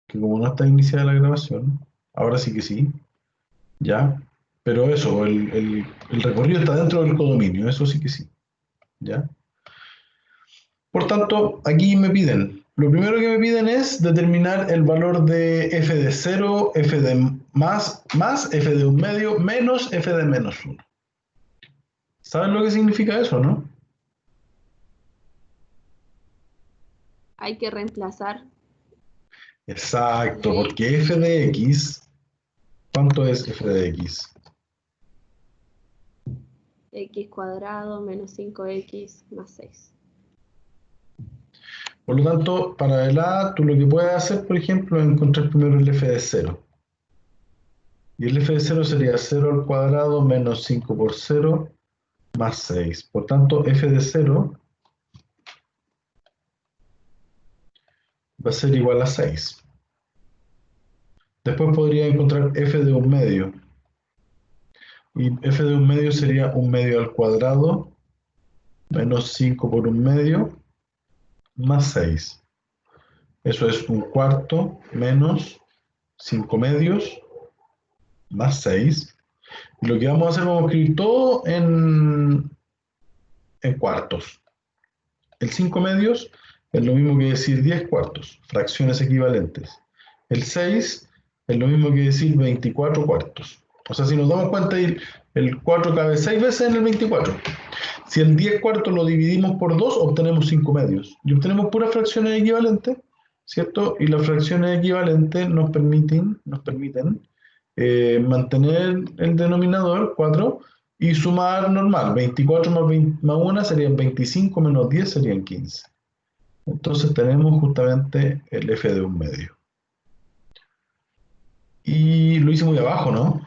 que como no está iniciada la grabación, ahora sí que sí, ¿ya? Pero eso, el recorrido está dentro del codominio, eso sí que sí, ¿ya? Por tanto, aquí me piden, lo primero que me piden es determinar el valor de f de 0, f de más f de un medio, menos f de menos 1. ¿Saben lo que significa eso, no? Hay que reemplazar Exacto, la porque X. f de x, ¿cuánto es f de x? X cuadrado menos 5x más 6. Por lo tanto, para el a, tú lo que puedes hacer, por ejemplo, es encontrar primero el f de 0. Y el f de 0 sería 0 al cuadrado menos 5 por 0 más 6. Por tanto, f de 0 va a ser igual a 6. Después podría encontrar f de un medio. Y f de un medio sería un medio al cuadrado menos 5 por un medio más 6. Eso es un cuarto menos 5 medios más 6. Y lo que vamos a hacer, vamos a escribir todo en cuartos. El 5 medios es lo mismo que decir 10 cuartos, fracciones equivalentes. El 6 es lo mismo que decir 24 cuartos. O sea, si nos damos cuenta, el 4 cabe 6 veces en el 24. Si el 10 cuartos lo dividimos por 2, obtenemos 5 medios. Y obtenemos puras fracciones equivalentes, ¿cierto? Y las fracciones equivalentes nos permiten mantener el denominador 4 y sumar normal. 24 más 1 serían 25, menos 10 serían 15. Entonces tenemos justamente el f de un medio. Y lo hice muy abajo, ¿no?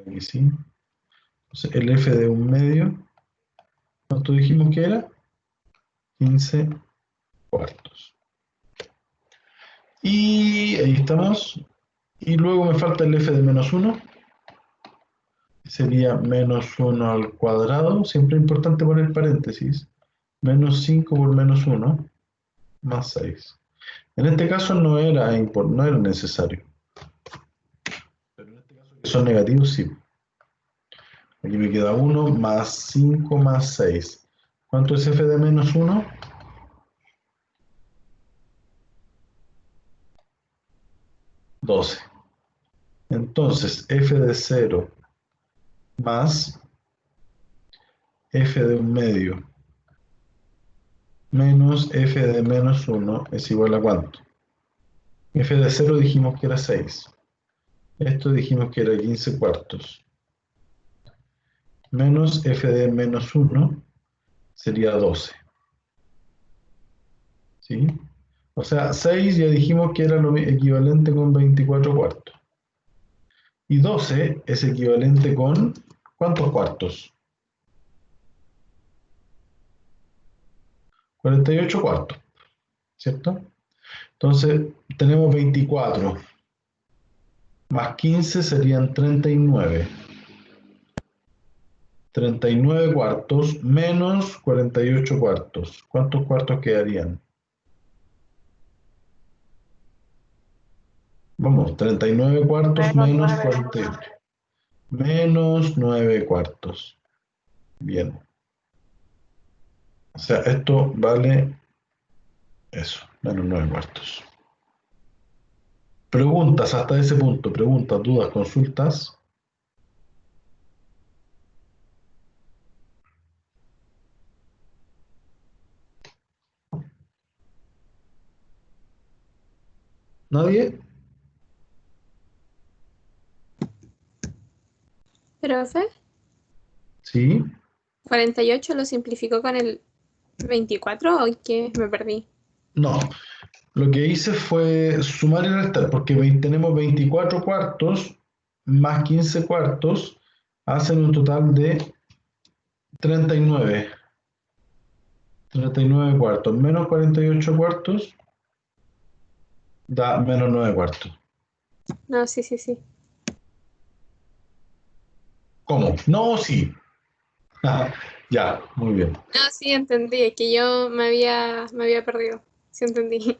Aquí sí. Entonces el f de un medio, ¿cuánto dijimos que era? 15 cuartos. Y ahí estamos. Y luego me falta el f de menos 1. Sería menos 1 al cuadrado. Siempre es importante poner paréntesis. Menos 5 por menos 1 más 6. En este caso no era necesario. Pero en este caso que son negativos, sí. Aquí me queda 1 más 5 más 6. ¿Cuánto es f de menos 1? 12. Entonces, f de 0 más f de un medio menos f de menos 1 es igual a ¿cuánto? F de 0 dijimos que era 6. Esto dijimos que era 15 cuartos. Menos f de menos 1 sería 12. ¿Sí? O sea, 6 ya dijimos que era lo equivalente con 24 cuartos. Y 12 es equivalente con ¿cuántos cuartos? 48 cuartos, ¿cierto? Entonces, tenemos 24 más 15 serían 39. 39 cuartos menos 48 cuartos. ¿Cuántos cuartos quedarían? Vamos, 39 cuartos Menos menos 9. 48. Menos 9 cuartos. Bien. O sea, esto vale eso, menos 9 cuartos. Preguntas hasta ese punto, preguntas, dudas, consultas. ¿Nadie? Profe, Sí. 48 lo simplificó con el 24 o qué, me perdí. No. Lo que hice fue sumar y restar, porque tenemos 24 cuartos más 15 cuartos, hacen un total de 39. 39 cuartos menos 48 cuartos da menos 9 cuartos. No, sí, sí, sí. ¿Cómo? No, sí. Ya, muy bien. No, sí, entendí. Es que yo me había perdido. Sí, entendí.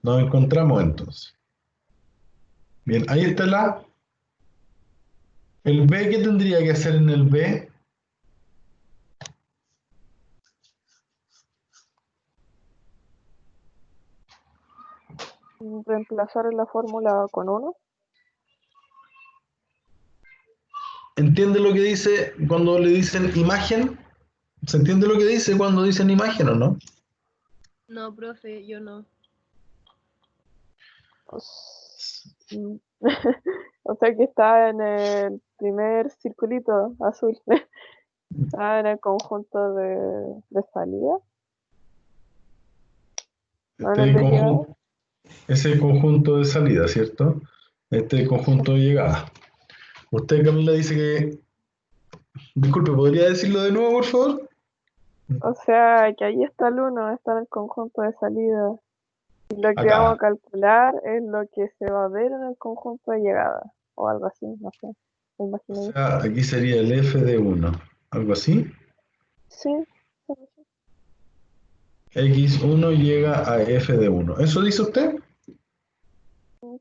Nos encontramos entonces. Bien, ahí está el B. ¿Qué tendría que hacer en el B? Reemplazar en la fórmula con uno. ¿Entiende lo que dice cuando le dicen imagen? ¿Se entiende lo que dice cuando dicen imagen o no? No, profe, yo no. Mm. O sea que está en el primer circulito azul. Está en el conjunto de salida, no en el Este de llegada. conjunto, ese conjunto de salida, ¿cierto? Este conjunto de llegada. Usted, Camila, dice que... Disculpe, ¿podría decirlo de nuevo, por favor? O sea que ahí está el uno, está en el conjunto de salida. Y lo que vamos a Acá. calcular es lo que se va a ver en el conjunto de llegada. O algo así, no sé. Me O imagino yo. sea, aquí sería el f de 1. ¿Algo así? Sí, algo así. X1 llega a f de 1. ¿Eso dice usted?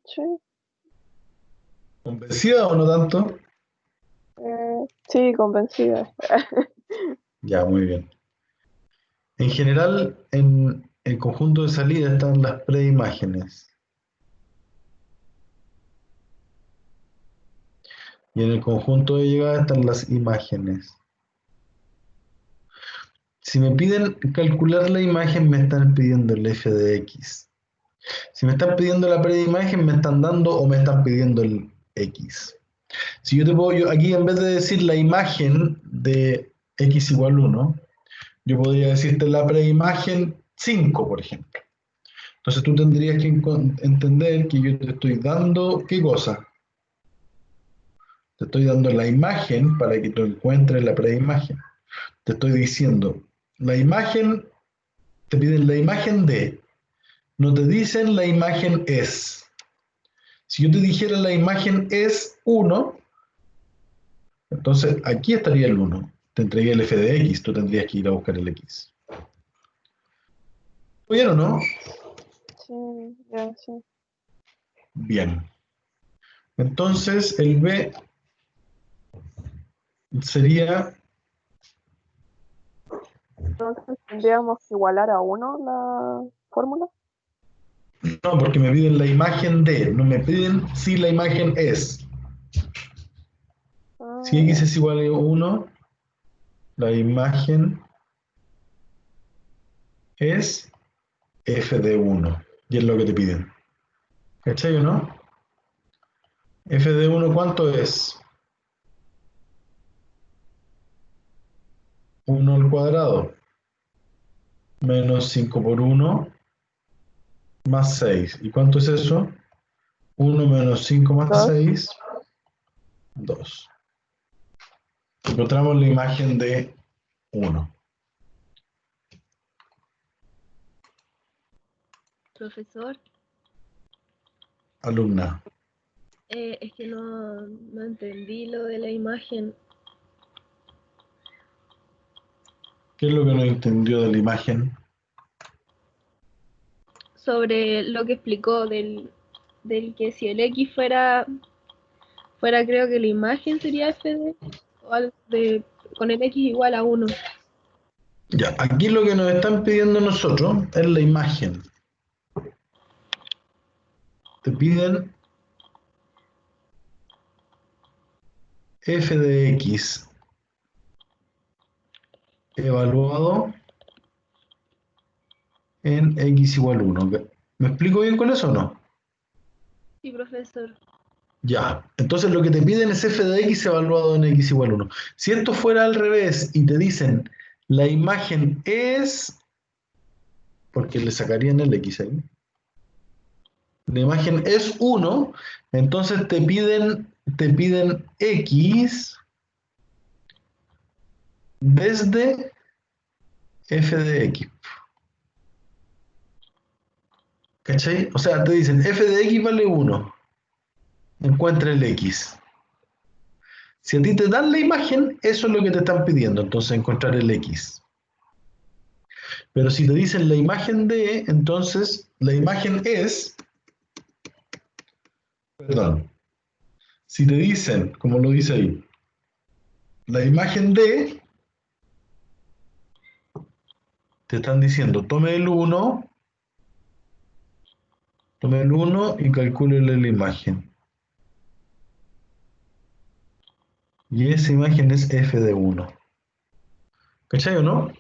Sí, ¿Convencida o no tanto? sí, convencida. Ya, muy bien. En general, en el conjunto de salida están las preimágenes. Y en el conjunto de llegada están las imágenes. Si me piden calcular la imagen, me están pidiendo el f de x. Si me están pidiendo la preimagen, me están dando o me están pidiendo el x. Si yo te puedo, aquí en vez de decir la imagen de x igual 1, yo podría decirte la preimagen 5, por ejemplo. Entonces tú tendrías que entender que yo te estoy dando, ¿qué cosa? Te estoy dando la imagen para que tú encuentres la preimagen. Te estoy diciendo, la imagen, te piden la imagen de, no te dicen la imagen es. Si yo te dijera la imagen es 1, entonces aquí estaría el 1. Te entregué el f de x, tú tendrías que ir a buscar el x. ¿Bien o no? Sí, ya, sí. Bien. Entonces el b sería, Entonces tendríamos que igualar a uno la fórmula. no, porque me piden la imagen de, no me piden si la imagen es. Si Ah, x ya. es igual a 1, la imagen es f de 1. Y es lo que te piden. ¿Cachai o no? F de 1, ¿cuánto es? 1 al cuadrado menos 5 por 1 más 6. ¿Y cuánto es eso? 1 menos 5 más Dos. 6, 2. Encontramos la imagen de 1. Profesor, Alumna, es que no entendí lo de la imagen. ¿qué es lo que no entendió de la imagen? Sobre lo que explicó del que si el X fuera creo que la imagen sería f de, o algo de, con el X igual a 1. Ya, aquí lo que nos están pidiendo nosotros es la imagen. Te piden f de x evaluado en x igual 1. ¿Me explico bien con eso o no? Sí, profesor. Ya, entonces lo que te piden es f de x evaluado en x igual 1. Si esto fuera al revés y te dicen la imagen es, porque le sacarían el x ahí, la imagen es 1, entonces te piden x desde f de x. ¿Cachai? O sea, te dicen f de x vale 1, encuentra el x. Si a ti te dan la imagen, eso es lo que te están pidiendo, entonces encontrar el X. Pero si te dicen la imagen de, entonces la imagen es, perdón, si te dicen, como lo dice ahí, la imagen de, te están diciendo, tome el 1 y calcúlele la imagen. Y esa imagen es f de 1. ¿Cachai o no?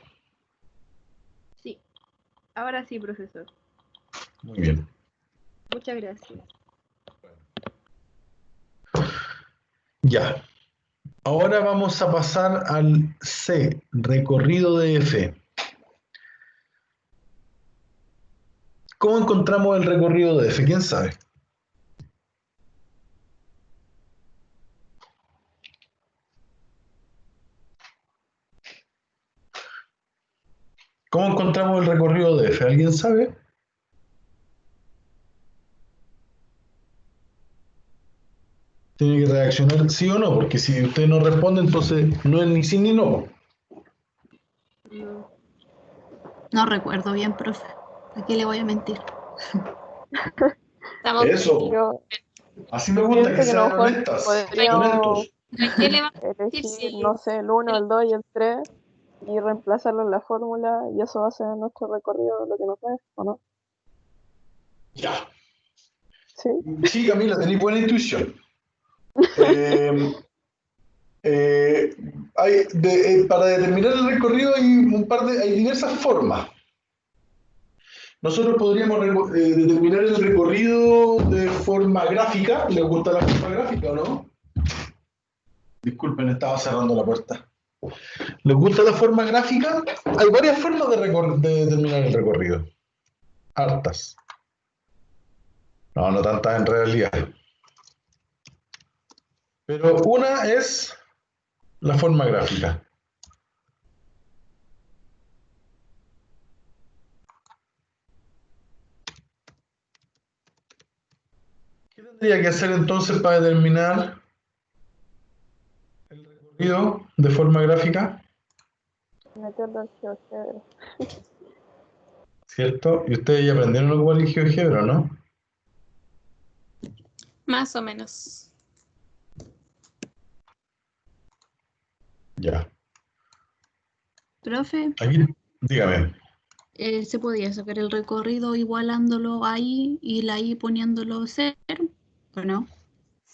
Sí. Ahora sí, profesor. Muy bien. Muchas gracias. Ya. Ahora vamos a pasar al C, recorrido de f. ¿Cómo encontramos el recorrido de f? ¿Quién sabe? ¿Cómo encontramos el recorrido de f? ¿Alguien sabe? Tiene que reaccionar sí o no, porque si usted no responde, entonces no es ni sí ni no. No. No recuerdo bien, profe. ¿A qué le voy a mentir? Estamos Eso. Yo, Así me yo gusta pienso que que a lo sean mejor honestas, podríamos honestos. ¿A qué le va a decir elegir, si no sé, el 1, el 2 y el 3 y reemplazarlo en la fórmula y eso va a ser nuestro recorrido, lo que nos dé, ¿o no? Ya. Sí. Sí, Camila, tenéis buena intuición. Eh, para determinar el recorrido hay diversas formas. Nosotros podríamos determinar el recorrido de forma gráfica. ¿Les gusta la forma gráfica o no? Disculpen, estaba cerrando la puerta. ¿Les gusta la forma gráfica? Hay varias formas de determinar el recorrido. Hartas. No, no tantas en realidad. Pero una es la forma gráfica. ¿Qué tendría que hacer entonces para determinar el recorrido de forma gráfica? Meterlo al GeoGebra. ¿Cierto? Y ustedes ya aprendieron algo en GeoGebra, ¿no? más o menos? Ya. Profe, Aquí, dígame. ¿se podía sacar el recorrido igualándolo ahí y la I poniéndolo 0? ¿O no?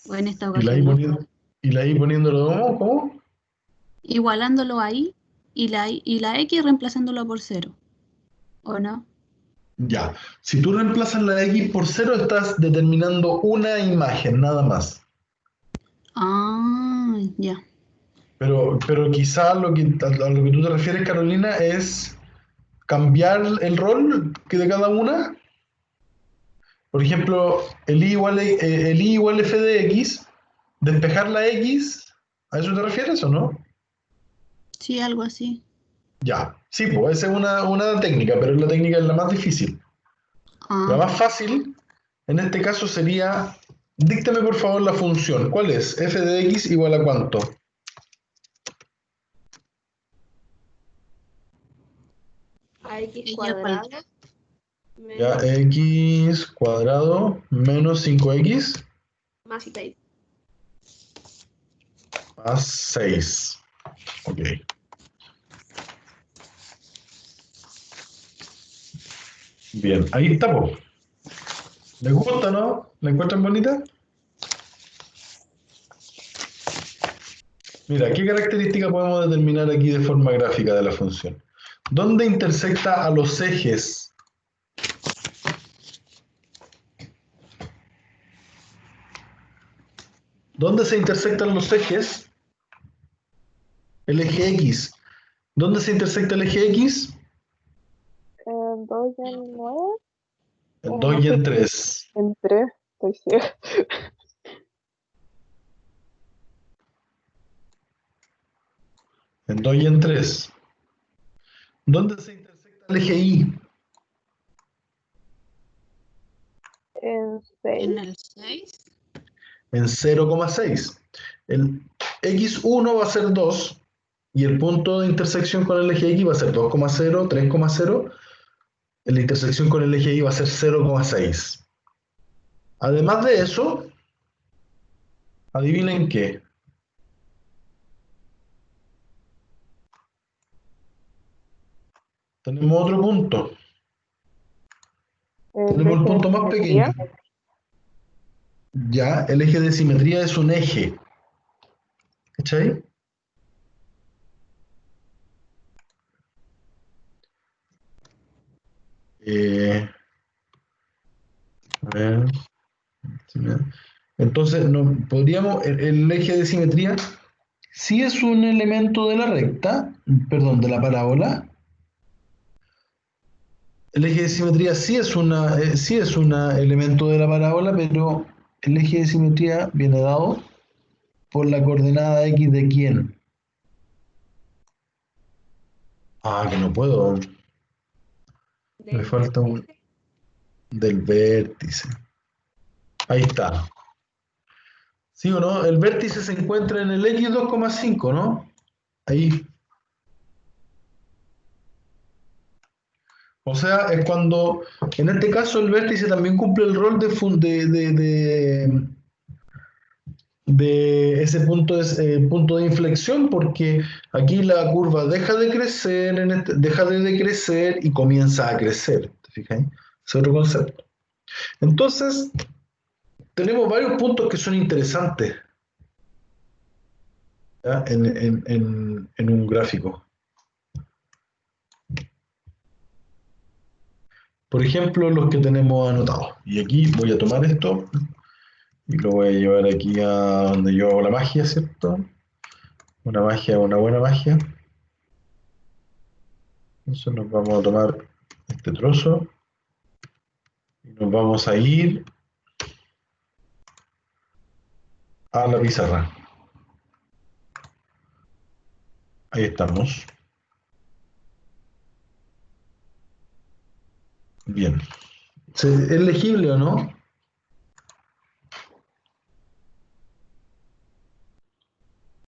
¿O en esta ¿Y la ocasión I no? poniendo, y la I poniéndolo cómo? ¿Cómo? Igualándolo ahí y la X reemplazándolo por 0. ¿O no? Ya. Si tú reemplazas la X por 0, estás determinando una imagen, nada más. Ah, ya. Pero quizá a lo que tú te refieres, Carolina, es cambiar el rol de cada una. Por ejemplo, el I igual f de x, despejar la x, ¿a eso te refieres o no? Sí, algo así. Ya, sí, pues esa es una técnica, pero la técnica es la más difícil. La Ah, más fácil, en este caso, sería, díctame por favor la función. ¿Cuál es? F de x igual a cuánto. A x ella cuadrado Ya, menos x cuadrado menos 5x más 6. más 6. Ok. Bien, ahí está, po. ¿Les gusta, no? ¿La encuentran bonita? Mira, ¿qué característica podemos determinar aquí de forma gráfica de la función? ¿Dónde intersecta a los ejes? ¿Dónde se intersectan los ejes? El eje X. ¿Dónde se intersecta el eje X? En 2 y en 9, En o no 2 y sé en si 3. en 3, estoy ciega. En 2 y en 3. ¿Dónde se intersecta el eje Y? En 6, en el 6. En 0,6. x1 va a ser 2 y el punto de intersección con el eje x va a ser 2,0, 3,0. La intersección con el eje y va a ser 0,6. Además de eso, adivinen qué. Tenemos otro punto. Tenemos el eje punto de más simetría. pequeño. Ya, el eje de simetría es un eje. ¿Cachai? A ver. Entonces, no, podríamos, el eje de simetría sí es un elemento de la recta, perdón, de la parábola. El eje de simetría sí es un elemento de la parábola, pero el eje de simetría viene dado por la coordenada x de quién. Ah, que no puedo. Me Del falta un vértice. del vértice. Ahí está. ¿Sí o no? El vértice se encuentra en el x 2,5, ¿no? Ahí. O sea, es cuando, en este caso, el vértice también cumple el rol de ese punto, punto de inflexión, porque aquí la curva deja de crecer, deja de decrecer y comienza a crecer. ¿Te fijas? Es otro concepto. Entonces, tenemos varios puntos que son interesantes, ¿ya? En un gráfico. Por ejemplo, los que tenemos anotados. Y aquí voy a tomar esto y lo voy a llevar aquí a donde yo hago la magia, ¿cierto? Una magia, una buena magia. Entonces nos vamos a tomar este trozo y nos vamos a ir a la pizarra. Ahí estamos. Bien. ¿Es legible o no?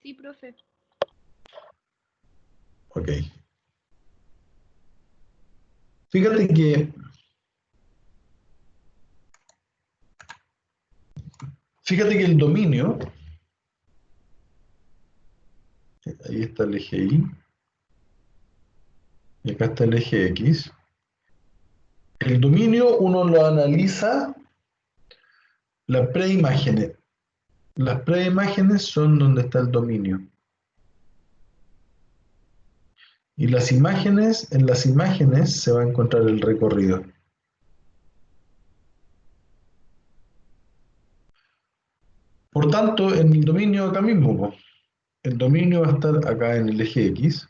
Sí, profe. Ok. Fíjate que el dominio, ahí está el eje Y, y acá está el eje X. El dominio uno lo analiza las preimágenes. Las preimágenes son donde está el dominio. Y las imágenes, en las imágenes se va a encontrar el recorrido. Por tanto, en el dominio acá mismo, po, el dominio va a estar acá en el eje X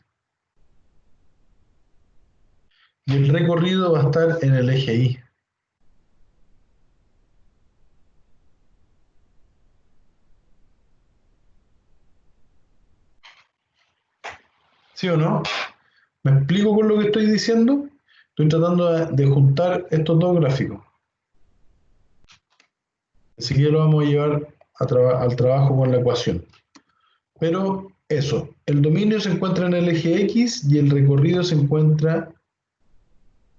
y el recorrido va a estar en el eje Y. ¿Sí o no? ¿Me explico con lo que estoy diciendo? Estoy tratando de juntar estos dos gráficos. Así que lo vamos a llevar al trabajo con la ecuación. Pero eso, el dominio se encuentra en el eje X y el recorrido se encuentra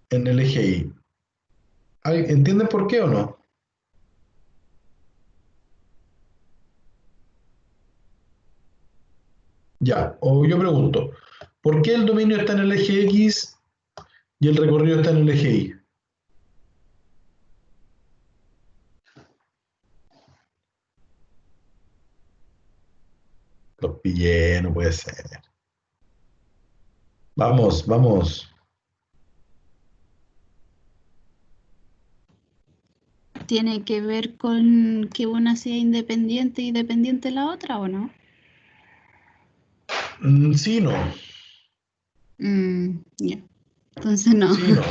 en el eje Y. ¿Entienden por qué o no? Ya, o yo pregunto, ¿por qué el dominio está en el eje X y el recorrido está en el eje Y? Los pillé, no puede ser. Vamos, vamos. ¿Tiene que ver con que una sea independiente y dependiente de la otra o no? Sí, no. Ya. Entonces no. Sí, no.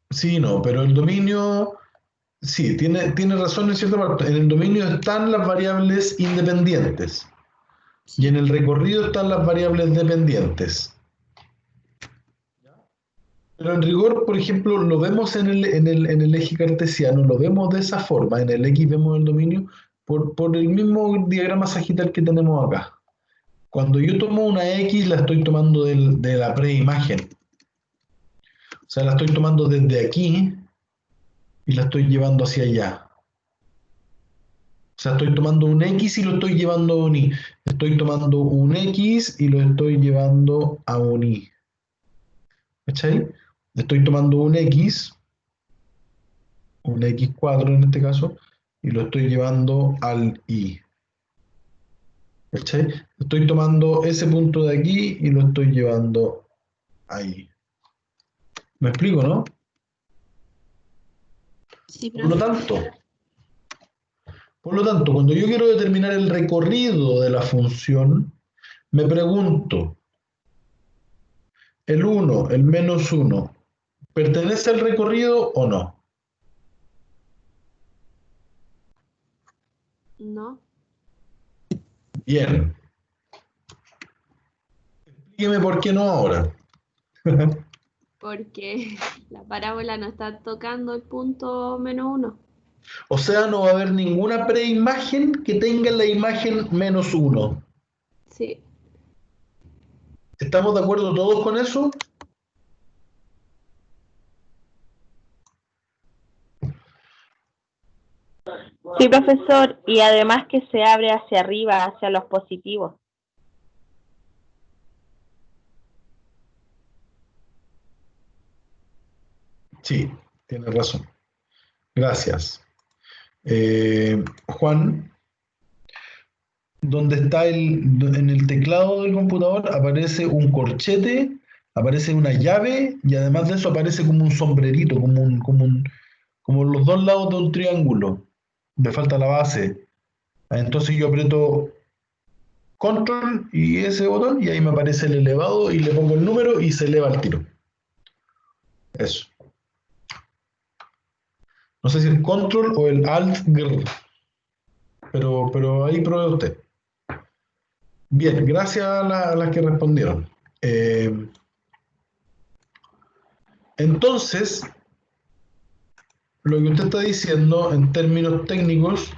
Sí, no, pero el dominio, sí, tiene razón en cierta parte. En el dominio están las variables independientes y en el recorrido están las variables dependientes. Pero en rigor, por ejemplo, lo vemos en el eje cartesiano, lo vemos de esa forma. En el X vemos el dominio por el mismo diagrama sagital que tenemos acá. Cuando yo tomo una X, la estoy tomando de la preimagen. O sea, la estoy tomando desde aquí y la estoy llevando hacia allá. O sea, estoy tomando un X y lo estoy llevando a un Y. Estoy tomando un X y lo estoy llevando a un Y. ¿Cachai? Estoy tomando un X4 en este caso, y lo estoy llevando al Y. ¿Cachai? Estoy tomando ese punto de aquí y lo estoy llevando ahí. ¿Me explico, no? Sí, Por lo profe. tanto, cuando yo quiero determinar el recorrido de la función, me pregunto, ¿el 1, el menos 1, pertenece al recorrido o no? No, Bien. Dígame por qué no ahora. porque la parábola no está tocando el punto -1. O sea, no va a haber ninguna preimagen que tenga la imagen menos 1. Sí, ¿Estamos de acuerdo todos con eso? Sí, profesor, y además que se abre hacia arriba, hacia los positivos. Sí, tienes razón. Gracias. Juan, donde está en el teclado del computador aparece un corchete, aparece una llave y además de eso aparece como un sombrerito, como los dos lados de un triángulo. Me falta la base. Entonces yo aprieto control y ese botón y ahí me aparece el elevado y le pongo el número y se eleva el tiro. Eso. No sé si el control o el alt grr, pero ahí pruebe usted. Bien, gracias a las que respondieron. Entonces, lo que usted está diciendo en términos técnicos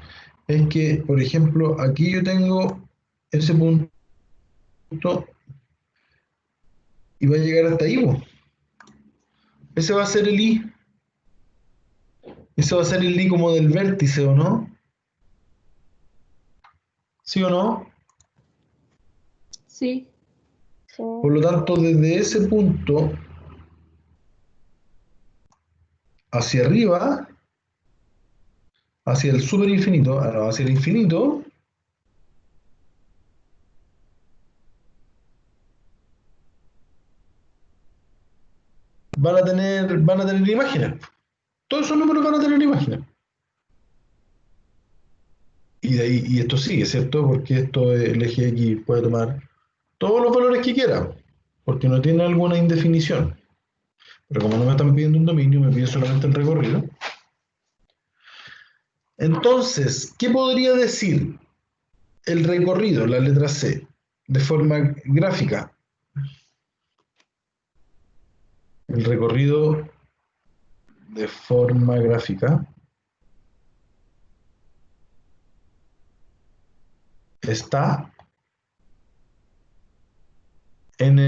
es que, por ejemplo, aquí yo tengo ese punto y va a llegar hasta ahí, po. Ese va a ser el I. Ese va a ser el I como del vértice, ¿o no? ¿Sí o no? sí, Sí. Por lo tanto, desde ese punto hacia arriba, hacia el superinfinito, hacia el infinito, van a tener imágenes. Todos esos números van a tener imágenes. Y de ahí, y esto sigue, ¿cierto? Porque esto, el eje X puede tomar todos los valores que quiera, porque no tiene alguna indefinición. Pero como no me están pidiendo un dominio, me pide solamente el recorrido. Entonces, ¿qué podría decir el recorrido, la letra C, de forma gráfica? El recorrido de forma gráfica está en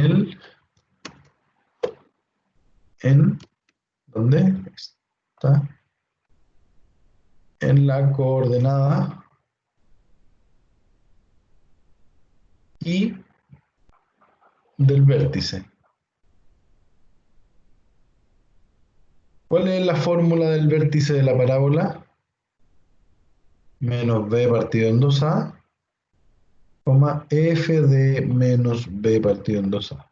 ¿dónde? Está en la coordenada y del vértice. ¿Cuál es la fórmula del vértice de la parábola? Menos b partido en 2a, f de menos b partido en 2a.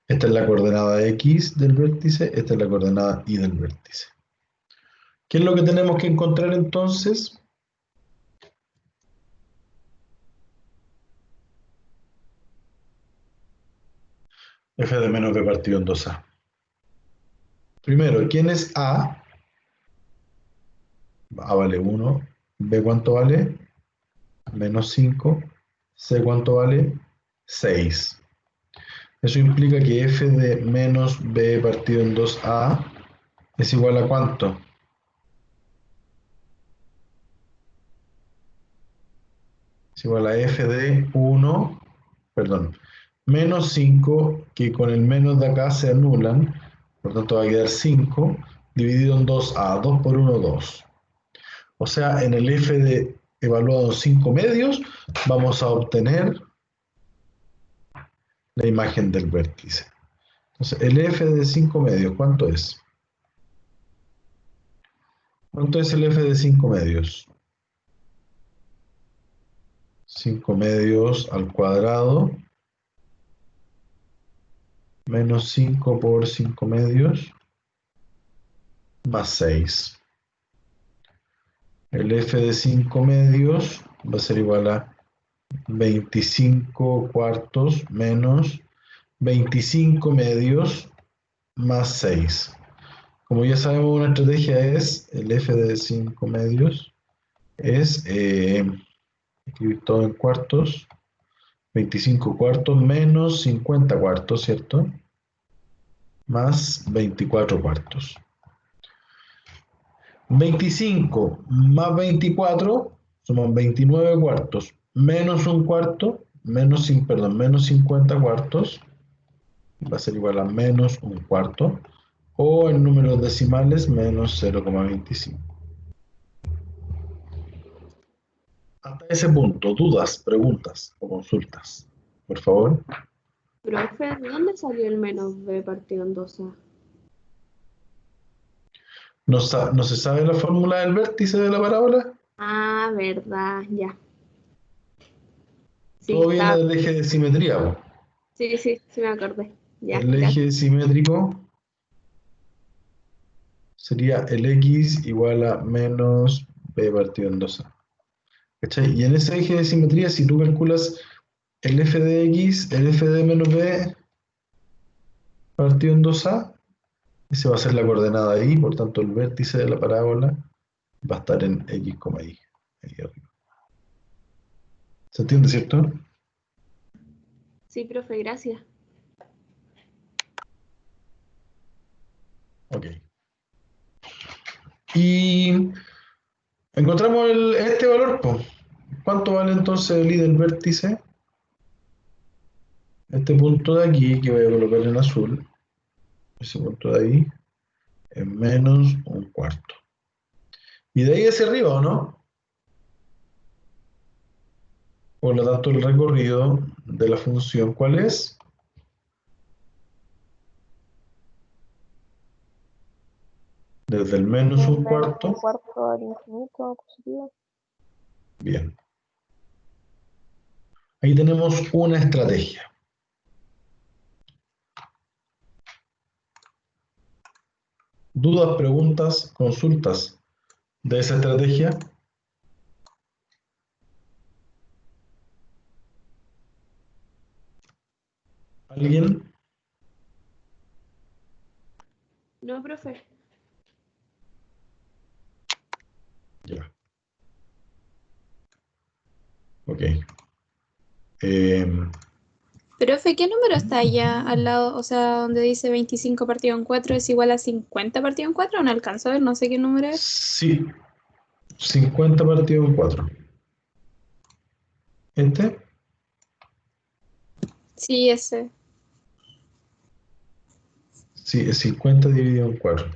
Esta es la coordenada x del vértice, esta es la coordenada y del vértice. ¿Qué es lo que tenemos que encontrar entonces? F de menos b partido en 2a. Primero, ¿quién es a? A vale 1. B, ¿cuánto vale? Menos 5. C, ¿cuánto vale? 6. Eso implica que f de menos b partido en 2a es igual a ¿cuánto? es igual a f de 1, perdón, menos 5, que con el menos de acá se anulan, por tanto va a quedar 5, dividido en 2a, 2 por 1, 2. O sea, en el f de evaluado 5 medios, vamos a obtener la imagen del vértice. Entonces, el f de 5 medios, ¿cuánto es? ¿Cuánto es el f de 5 medios? 5 medios al cuadrado menos 5 por 5 medios más 6. El f de 5 medios va a ser igual a 25 cuartos menos 25 medios más 6. Como ya sabemos, una estrategia es el f de 5 medios es escribir todo en cuartos, 25 cuartos menos 50 cuartos, ¿cierto? Más 24 cuartos. 25 más 24 suman 29 cuartos, menos un cuarto, menos 50 cuartos, va a ser igual a menos un cuarto, o en números decimales, menos 0,25. Hasta ese punto, dudas, preguntas o consultas, por favor. Profe, ¿de dónde salió el menos b partido en 2a? ¿No se sabe la fórmula del vértice de la parábola? Ah, verdad, ya. Sí, Todo viene está. del eje de simetría, ¿no? Sí, me acordé. Ya, El gracias. eje simétrico sería el x igual a menos b partido en 2a. ¿Cachai? Y en ese eje de simetría, si tú calculas el f de x, el f de menos b partido en 2a, esa va a ser la coordenada ahí, por tanto el vértice de la parábola va a estar en x, y, ahí arriba. ¿Se entiende, cierto? Sí, profe, gracias. Ok. Y encontramos este valor, pues. ¿Cuánto vale entonces el i del vértice? Este punto de aquí, que voy a colocar en azul, ese punto de ahí, es menos un cuarto. Y de ahí hacia arriba, ¿o no? Por lo tanto, el recorrido de la función, ¿cuál es? Desde el menos un Un cuarto. cuarto al infinito positivo. Bien. Ahí tenemos una estrategia. ¿Dudas, preguntas, consultas de esa estrategia? ¿Alguien? No, profe. Ya. Ok. Profe, ¿qué número está allá al lado? O sea, donde dice 25 partido en 4 es igual a 50 partido en 4. No alcanzo a ver, no sé qué número es. Sí, 50 partido en 4. ¿Este? Sí, ese. Sí, es 50 dividido en 4.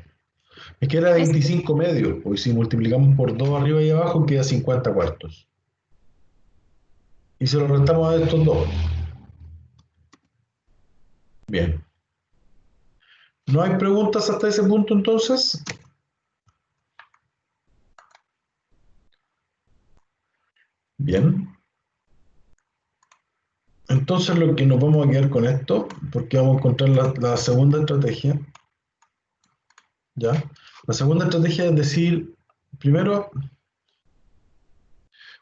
Es que era Es- 25 medios, pues si multiplicamos por 2 arriba y abajo queda 50 cuartos. Y se lo restamos a estos dos. Bien. ¿No hay preguntas hasta ese punto entonces? Bien. Entonces lo que nos vamos a quedar con esto, porque vamos a encontrar la segunda estrategia. ¿Ya? La segunda estrategia es decir, primero,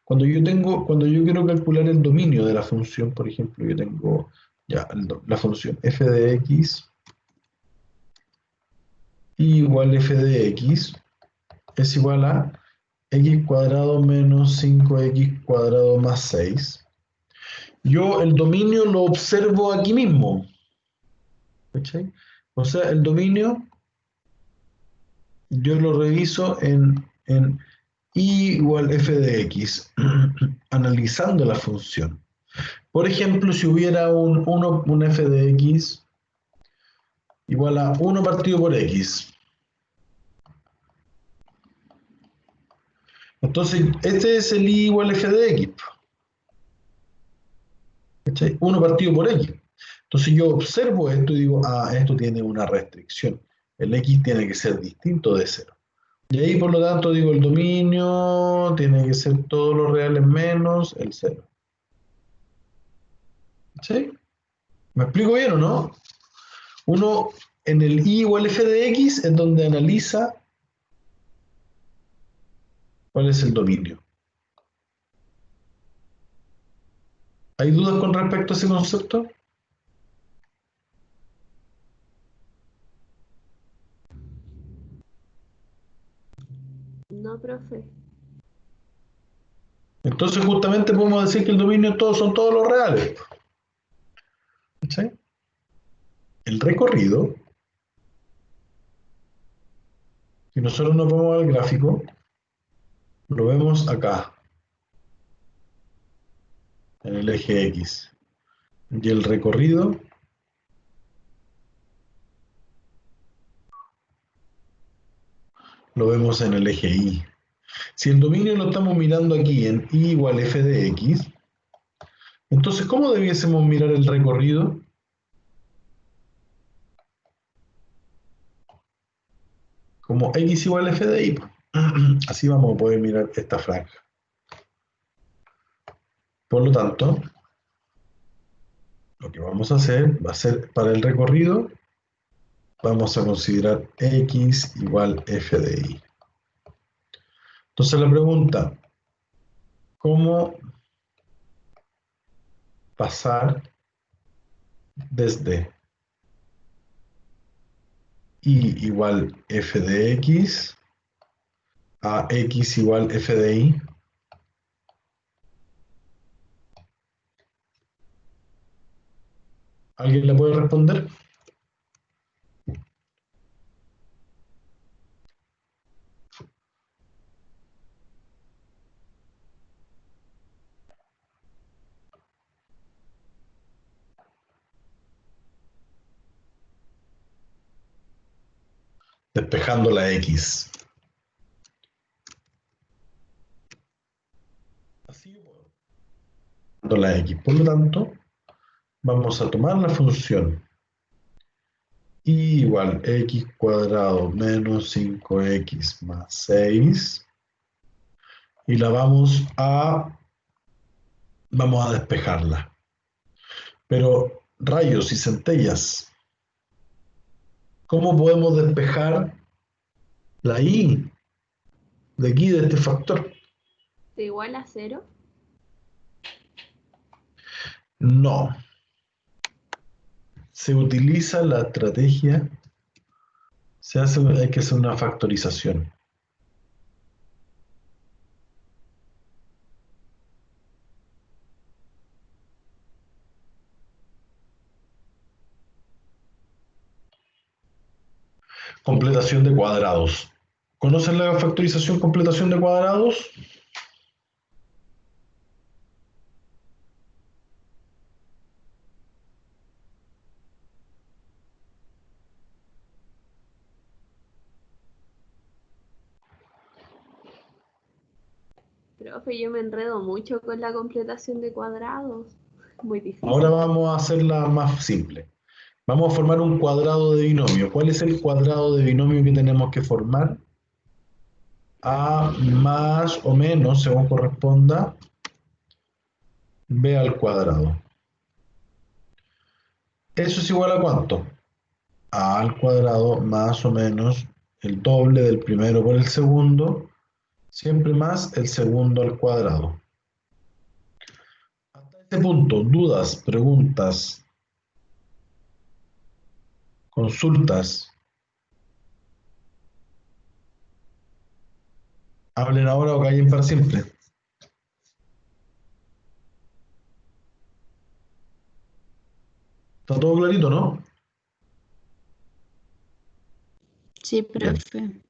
cuando yo quiero calcular el dominio de la función, por ejemplo, yo tengo ya la función f de x igual f de x es igual a x cuadrado menos 5x cuadrado más 6. Yo el dominio lo observo aquí mismo. ¿Cachai? O sea, el dominio yo lo reviso en y igual f de x, analizando la función. Por ejemplo, si hubiera un f de x igual a 1 partido por x. Entonces, este es el y igual f de x. ¿Cachai? 1 partido por x. Entonces yo observo esto y digo, esto tiene una restricción. El x tiene que ser distinto de 0. Y ahí, por lo tanto, digo, el dominio tiene que ser todos los reales menos el 0. ¿Sí? ¿Me explico bien o no? Uno, en el y igual f de x, es donde analiza cuál es el dominio. ¿Hay dudas con respecto a ese concepto? No, profe. Entonces, justamente podemos decir que el dominio son todos los reales. ¿Sí? El recorrido, si nosotros nos vamos al gráfico, lo vemos acá, en el eje X. Y el recorrido lo vemos en el eje Y. Si el dominio lo estamos mirando aquí en Y igual f de x, entonces, ¿cómo debiésemos mirar el recorrido? Como x igual f de y. Así vamos a poder mirar esta franja. Por lo tanto, lo que vamos a hacer va a ser para el recorrido, vamos a considerar x igual f de y. Entonces la pregunta, ¿cómo pasar desde y igual f de x a x igual f de y? ¿Alguien le puede responder? Despejando la x. Así la x. Por lo tanto, vamos a tomar la función y igual x cuadrado menos 5x más 6 y la vamos a despejarla. Pero rayos y centellas, ¿cómo podemos despejar la y de aquí, de este factor? ¿De igual a 0? No. Se utiliza la estrategia, hay que hacer una factorización. Completación de cuadrados. ¿Conocen la factorización completación de cuadrados? Profe, yo me enredo mucho con la completación de cuadrados. Muy difícil. Ahora vamos a hacerla más simple. Vamos a formar un cuadrado de binomio. ¿Cuál es el cuadrado de binomio que tenemos que formar? A más o menos, según corresponda, b al cuadrado. ¿Eso es igual a cuánto? A al cuadrado más o menos el doble del primero por el segundo, siempre más el segundo al cuadrado. Hasta este punto, dudas, preguntas, consultas. Hablen ahora o callen para siempre. ¿Está todo clarito, no? Sí, Bien. profe.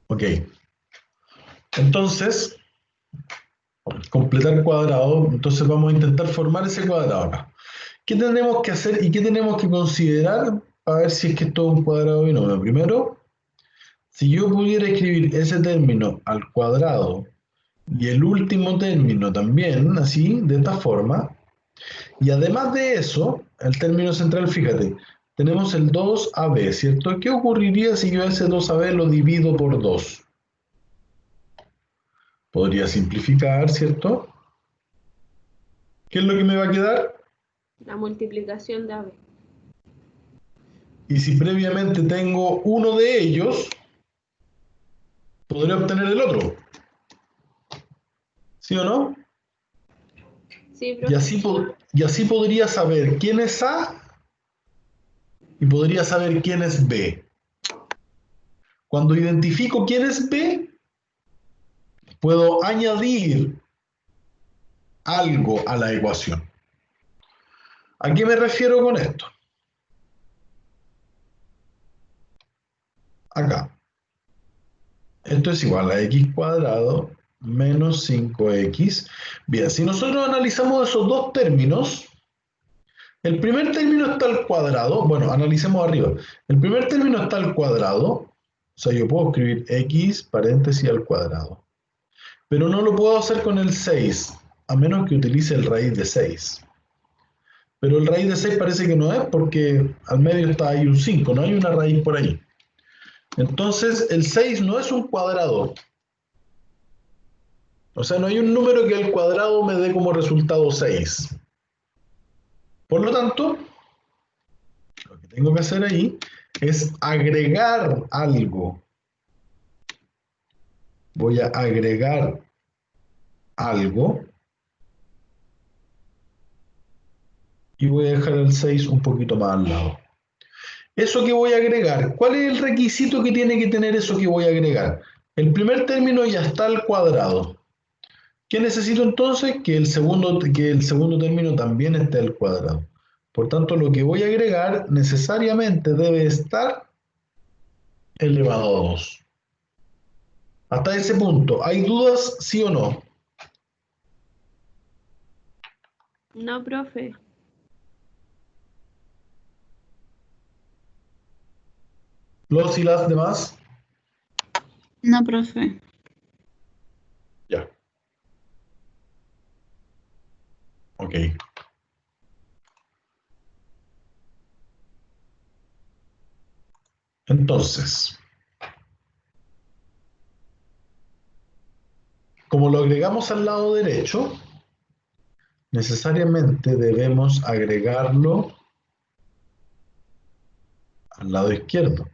Ok. Entonces, completar cuadrado, entonces vamos a intentar formar ese cuadrado acá. ¿Qué tenemos que hacer y qué tenemos que considerar para ver si es que esto es un cuadrado binomio? Primero, si yo pudiera escribir ese término al cuadrado y el último término también, así, de esta forma, y además de eso, el término central, fíjate, tenemos el 2AB, ¿cierto? ¿Qué ocurriría si yo ese 2AB lo divido por 2? Podría simplificar, ¿cierto? ¿Qué es lo que me va a quedar? La multiplicación de AB. Y si previamente tengo uno de ellos, podría obtener el otro. ¿Sí o no? Sí, Y profe. así podría saber quién es A y podría saber quién es B. Cuando identifico quién es B, puedo añadir algo a la ecuación. ¿A qué me refiero con esto? Acá. Esto es igual a x cuadrado menos 5x. Bien, si nosotros analizamos esos dos términos, el primer término está al cuadrado. Bueno, analicemos arriba. El primer término está al cuadrado. O sea, yo puedo escribir x paréntesis al cuadrado. Pero no lo puedo hacer con el 6, a menos que utilice el raíz de 6. Pero el raíz de 6 parece que no es porque al medio está ahí un 5, no hay una raíz por ahí. Entonces, el 6 no es un cuadrado. O sea, no hay un número que al cuadrado me dé como resultado 6. Por lo tanto, lo que tengo que hacer ahí es agregar algo. Voy a agregar algo y voy a dejar el 6 un poquito más al lado. Eso que voy a agregar, ¿cuál es el requisito que tiene que tener eso que voy a agregar? El primer término ya está al cuadrado. ¿Qué necesito entonces? Que el segundo término también esté al cuadrado. Por tanto, lo que voy a agregar necesariamente debe estar elevado a 2. Hasta ese punto, ¿hay dudas, sí o no? No, profe. ¿Los y las demás? No, profe. Ya. Ok. Entonces, como lo agregamos al lado derecho, necesariamente debemos agregarlo al lado izquierdo,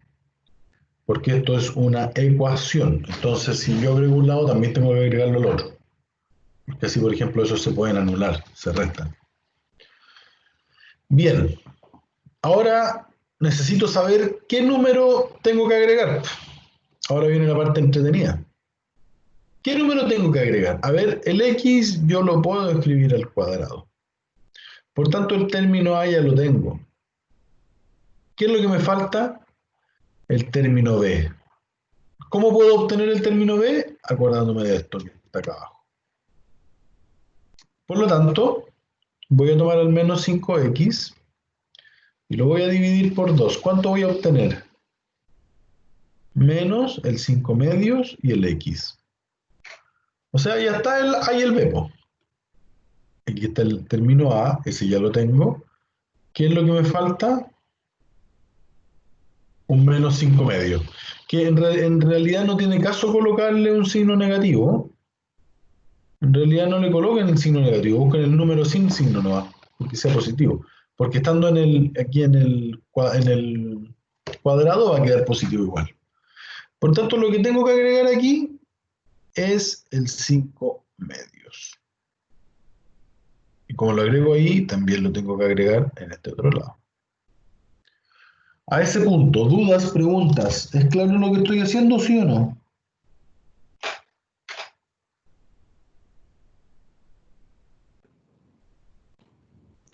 porque esto es una ecuación. Entonces, si yo agrego un lado, también tengo que agregarlo al otro. Porque así, por ejemplo, esos se pueden anular, se restan. Bien, ahora necesito saber qué número tengo que agregar. Ahora viene la parte entretenida. ¿Qué número tengo que agregar? A ver, el x yo lo puedo escribir al cuadrado. Por tanto, el término a ya lo tengo. ¿Qué es lo que me falta? El término b. ¿Cómo puedo obtener el término b? Acordándome de esto que está acá abajo. Por lo tanto, voy a tomar al menos 5x y lo voy a dividir por 2. ¿Cuánto voy a obtener? Menos el 5 medios y el x. O sea, ya está ahí el b, po. Aquí está el término a, ese ya lo tengo. ¿Qué es lo que me falta? Un menos 5 medios. Que en realidad no tiene caso colocarle un signo negativo. En realidad no le coloquen el signo negativo, busquen el número sin signo nomás, porque sea positivo. Porque estando aquí en el cuadrado va a quedar positivo igual. Por tanto, lo que tengo que agregar aquí es el 5 medios. Y como lo agrego ahí, también lo tengo que agregar en este otro lado. A ese punto, dudas, preguntas. ¿Es claro lo que estoy haciendo, sí o no?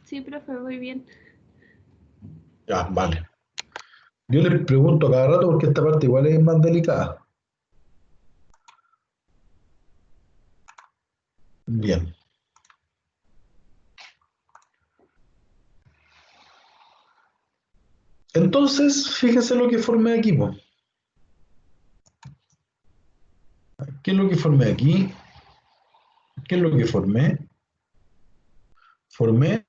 Sí, profe, muy bien. Ya, vale. Yo les pregunto cada rato porque esta parte igual es más delicada. Bien. Entonces, fíjense lo que formé aquí, po. ¿Qué es lo que formé aquí? ¿Qué es lo que formé? Formé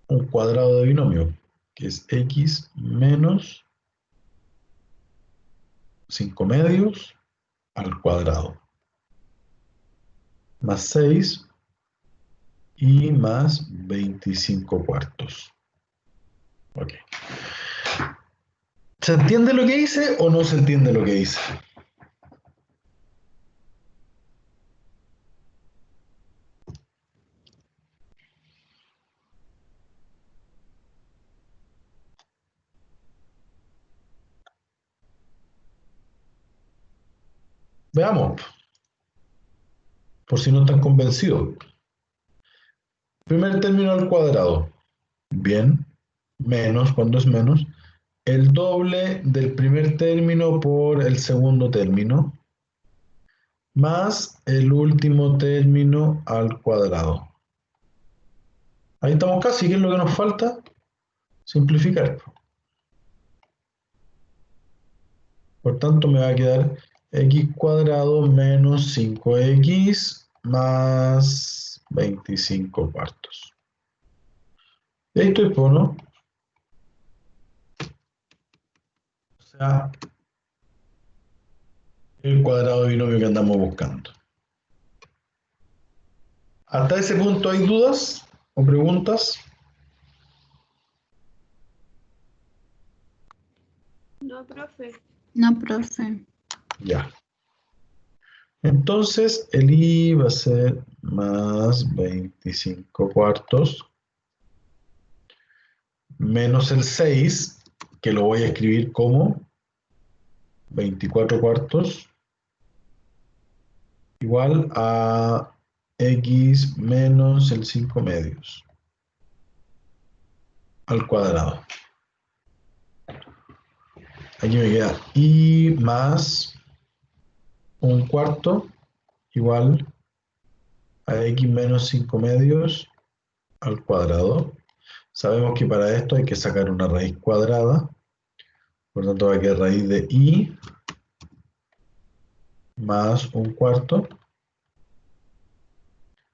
un cuadrado de binomio, que es x menos 5 medios al cuadrado, más 6 y más 25 cuartos. Ok. ¿Se entiende lo que hice o no se entiende lo que hice? Veamos, por si no están convencidos. Primer término al cuadrado. Bien, menos, cuando es menos, el doble del primer término por el segundo término, más el último término al cuadrado. Ahí estamos casi. ¿Qué es lo que nos falta? Simplificar. Por tanto, me va a quedar x cuadrado menos 5x más 25 cuartos. Y ahí estoy, pues, ¿no? O sea, el cuadrado de binomio que andamos buscando. ¿Hasta ese punto hay dudas o preguntas? No, profe. No, profe. Ya. Entonces, el i va a ser más 25 cuartos menos el 6, que lo voy a escribir como 24 cuartos, igual a x menos el 5 medios al cuadrado. Aquí me queda i más un cuarto igual a x menos 5 medios al cuadrado. Sabemos que para esto hay que sacar una raíz cuadrada, por lo tanto va a quedar raíz de i más un cuarto.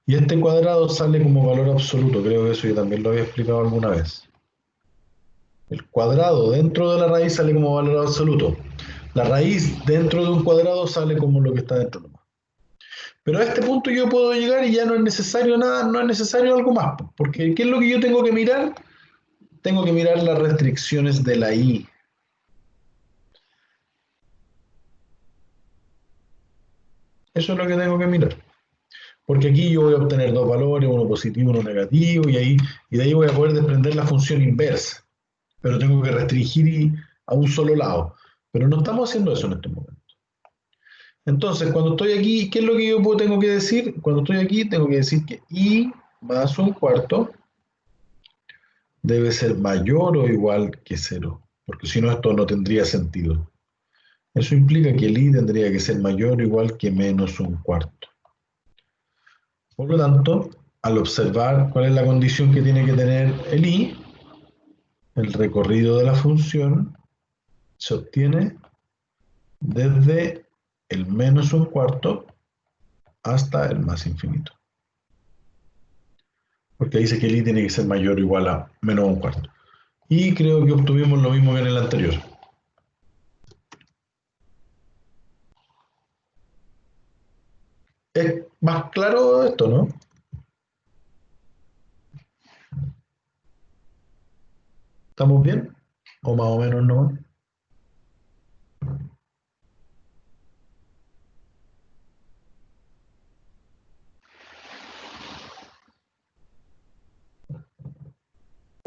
Y este cuadrado sale como valor absoluto, creo que eso yo también lo había explicado alguna vez. El cuadrado dentro de la raíz sale como valor absoluto. La raíz dentro de un cuadrado sale como lo que está dentro nomás. Pero a este punto yo puedo llegar y ya no es necesario nada, no es necesario algo más. Porque ¿qué es lo que yo tengo que mirar? Tengo que mirar las restricciones de la i. Eso es lo que tengo que mirar. Porque aquí yo voy a obtener dos valores, uno positivo, uno negativo, y de ahí voy a poder desprender la función inversa. Pero tengo que restringir a un solo lado. Pero no estamos haciendo eso en este momento. Entonces, cuando estoy aquí, ¿qué es lo que yo tengo que decir? Cuando estoy aquí, tengo que decir que i más un cuarto debe ser mayor o igual que 0, porque si no, esto no tendría sentido. Eso implica que el i tendría que ser mayor o igual que menos un cuarto. Por lo tanto, al observar cuál es la condición que tiene que tener el i, el recorrido de la función se obtiene desde el menos un cuarto hasta el más infinito. Porque dice que el i tiene que ser mayor o igual a menos un cuarto. Y creo que obtuvimos lo mismo que en el anterior. ¿Es más claro esto, no? ¿Estamos bien? ¿O más o menos no?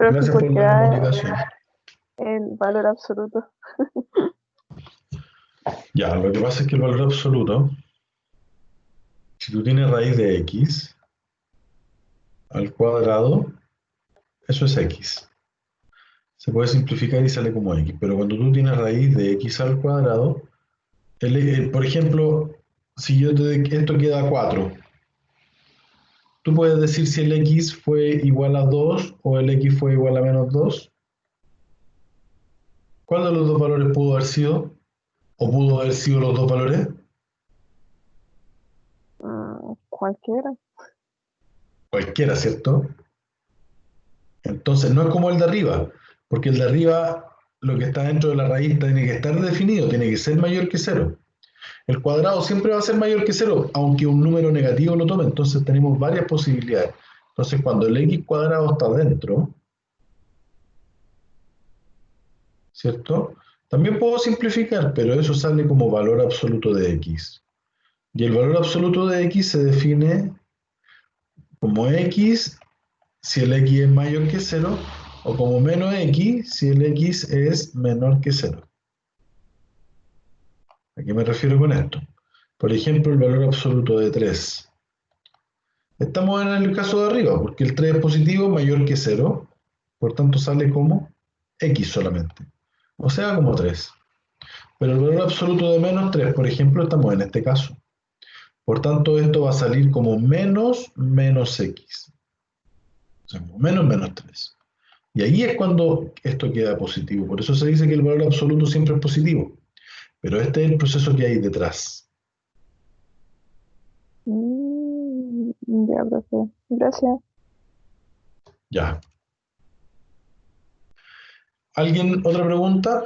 Pero Gracias por porque la hay comunicación. el valor absoluto. Ya, lo que pasa es que el valor absoluto, si tú tienes raíz de x al cuadrado, eso es x. Se puede simplificar y sale como x. Pero cuando tú tienes raíz de x al cuadrado, por ejemplo, si esto queda 4, tú puedes decir si el x fue igual a 2 o el x fue igual a menos 2. ¿Cuál de los dos valores pudo haber sido? ¿O pudo haber sido los dos valores? Cualquiera. Cualquiera, ¿cierto? Entonces no es como el de arriba, porque el de arriba, lo que está dentro de la raíz tiene que estar definido, tiene que ser mayor que 0. El cuadrado siempre va a ser mayor que 0, aunque un número negativo lo tome. Entonces tenemos varias posibilidades. Entonces cuando el x cuadrado está dentro, ¿cierto? También puedo simplificar, pero eso sale como valor absoluto de x. Y el valor absoluto de x se define como x si el x es mayor que 0, o como menos x si el x es menor que 0. ¿A qué me refiero con esto? Por ejemplo, el valor absoluto de 3. Estamos en el caso de arriba, porque el 3 es positivo mayor que 0, por tanto sale como x solamente, o sea, como 3. Pero el valor absoluto de menos 3, por ejemplo, estamos en este caso. Por tanto, esto va a salir como menos x. O sea, como menos 3. Y ahí es cuando esto queda positivo. Por eso se dice que el valor absoluto siempre es positivo. Pero este es el proceso que hay detrás. Ya, profe. Gracias. Ya. ¿Alguien otra pregunta?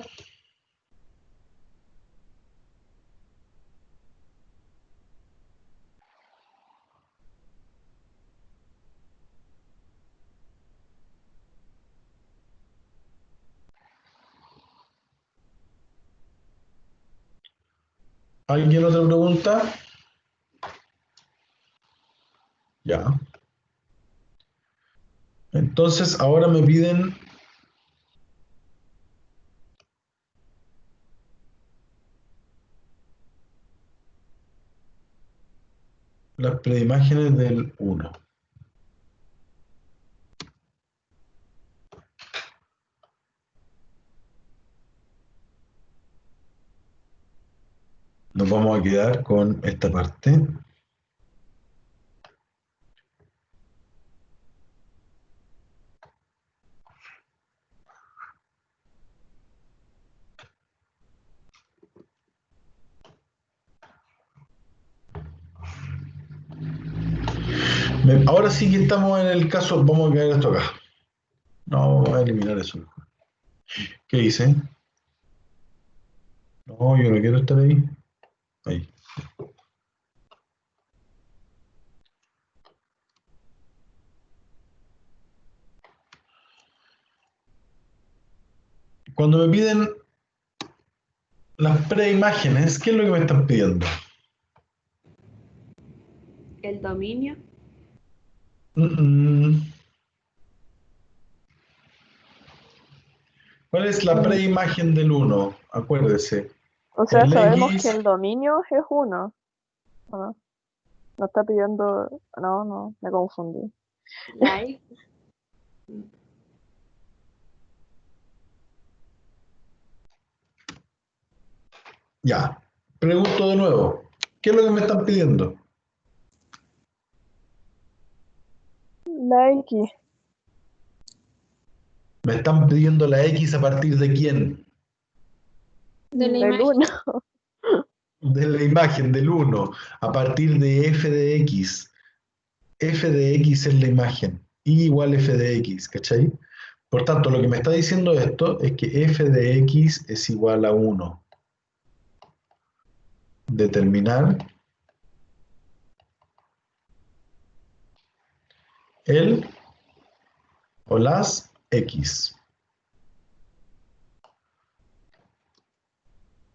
¿Alguien otra pregunta? Ya. Entonces, ahora me piden las preimágenes del 1. Nos vamos a quedar con esta parte. Ahora sí que estamos en el caso, vamos a quedar esto acá. No, vamos a eliminar eso. ¿Qué hice? No, yo no quiero estar ahí. Ahí. Cuando me piden las preimágenes, ¿qué es lo que me están pidiendo? El dominio. Mm, ¿Cuál es la Mm, preimagen del 1? Acuérdese. O sea, El sabemos que X, el dominio es 1. ¿No? No está pidiendo. No, me confundí. La X. ya. Pregunto de nuevo. ¿Qué es lo que me están pidiendo? La X. Me están pidiendo la X a partir de quién? De la Del imagen. 1. De la imagen del 1, a partir de f de x. F de x es la imagen, y igual f de x, ¿cachai? Por tanto, lo que me está diciendo esto es que f de x es igual a 1. Determinar el o las x.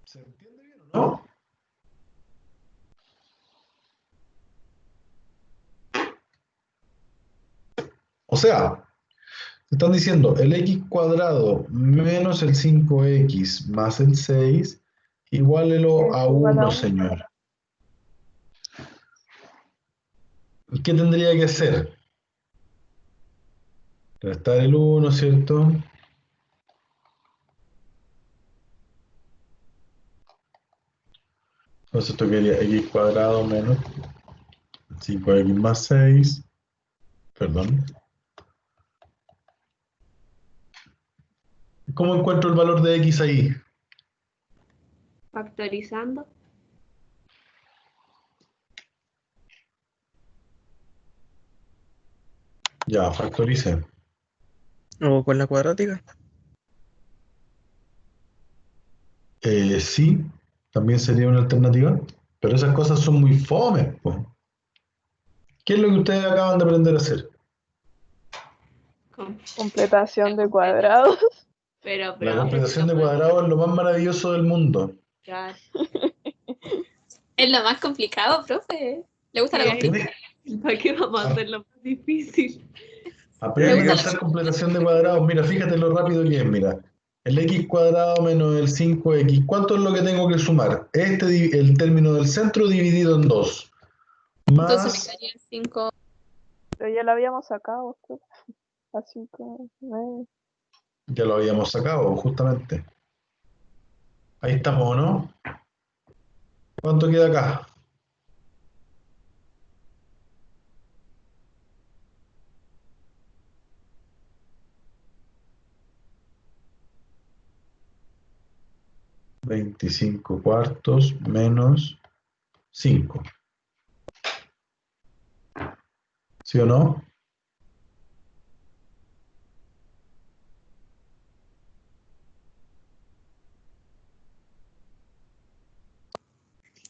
¿Se entiende bien o no? O sea, están diciendo el x cuadrado menos el 5x más el 6 igualelo Es a igual a 1, 1. señor. ¿Y qué tendría que hacer? Restar el 1, ¿cierto? Entonces esto quería x cuadrado menos 5x más 6. Perdón. ¿Cómo encuentro el valor de x ahí? Factorizando. Ya, factorice. O con la cuadrática. Sí, también sería una alternativa, pero esas cosas son muy fome, po. ¿Qué es lo que ustedes acaban de aprender a hacer? Completación de cuadrados. Pero, La profe, completación de cuadrados es lo más maravilloso del mundo. claro. Es lo más complicado, profe. ¿Le gusta la Sí, complicación? ¿Para qué vamos a hacerlo más difícil? Aprendan gusta a la- hacer completación de cuadrados. Mira, fíjate lo rápido que es, mira. El x cuadrado menos el 5x. ¿Cuánto es lo que tengo que sumar? El término del centro dividido en 2. Entonces me Más, quedaría 5. Pero ya lo habíamos sacado, pues, a 5. ya lo habíamos sacado, justamente. Ahí estamos, ¿no? ¿Cuánto queda acá? (25 cuartos) menos 5. ¿Sí o no?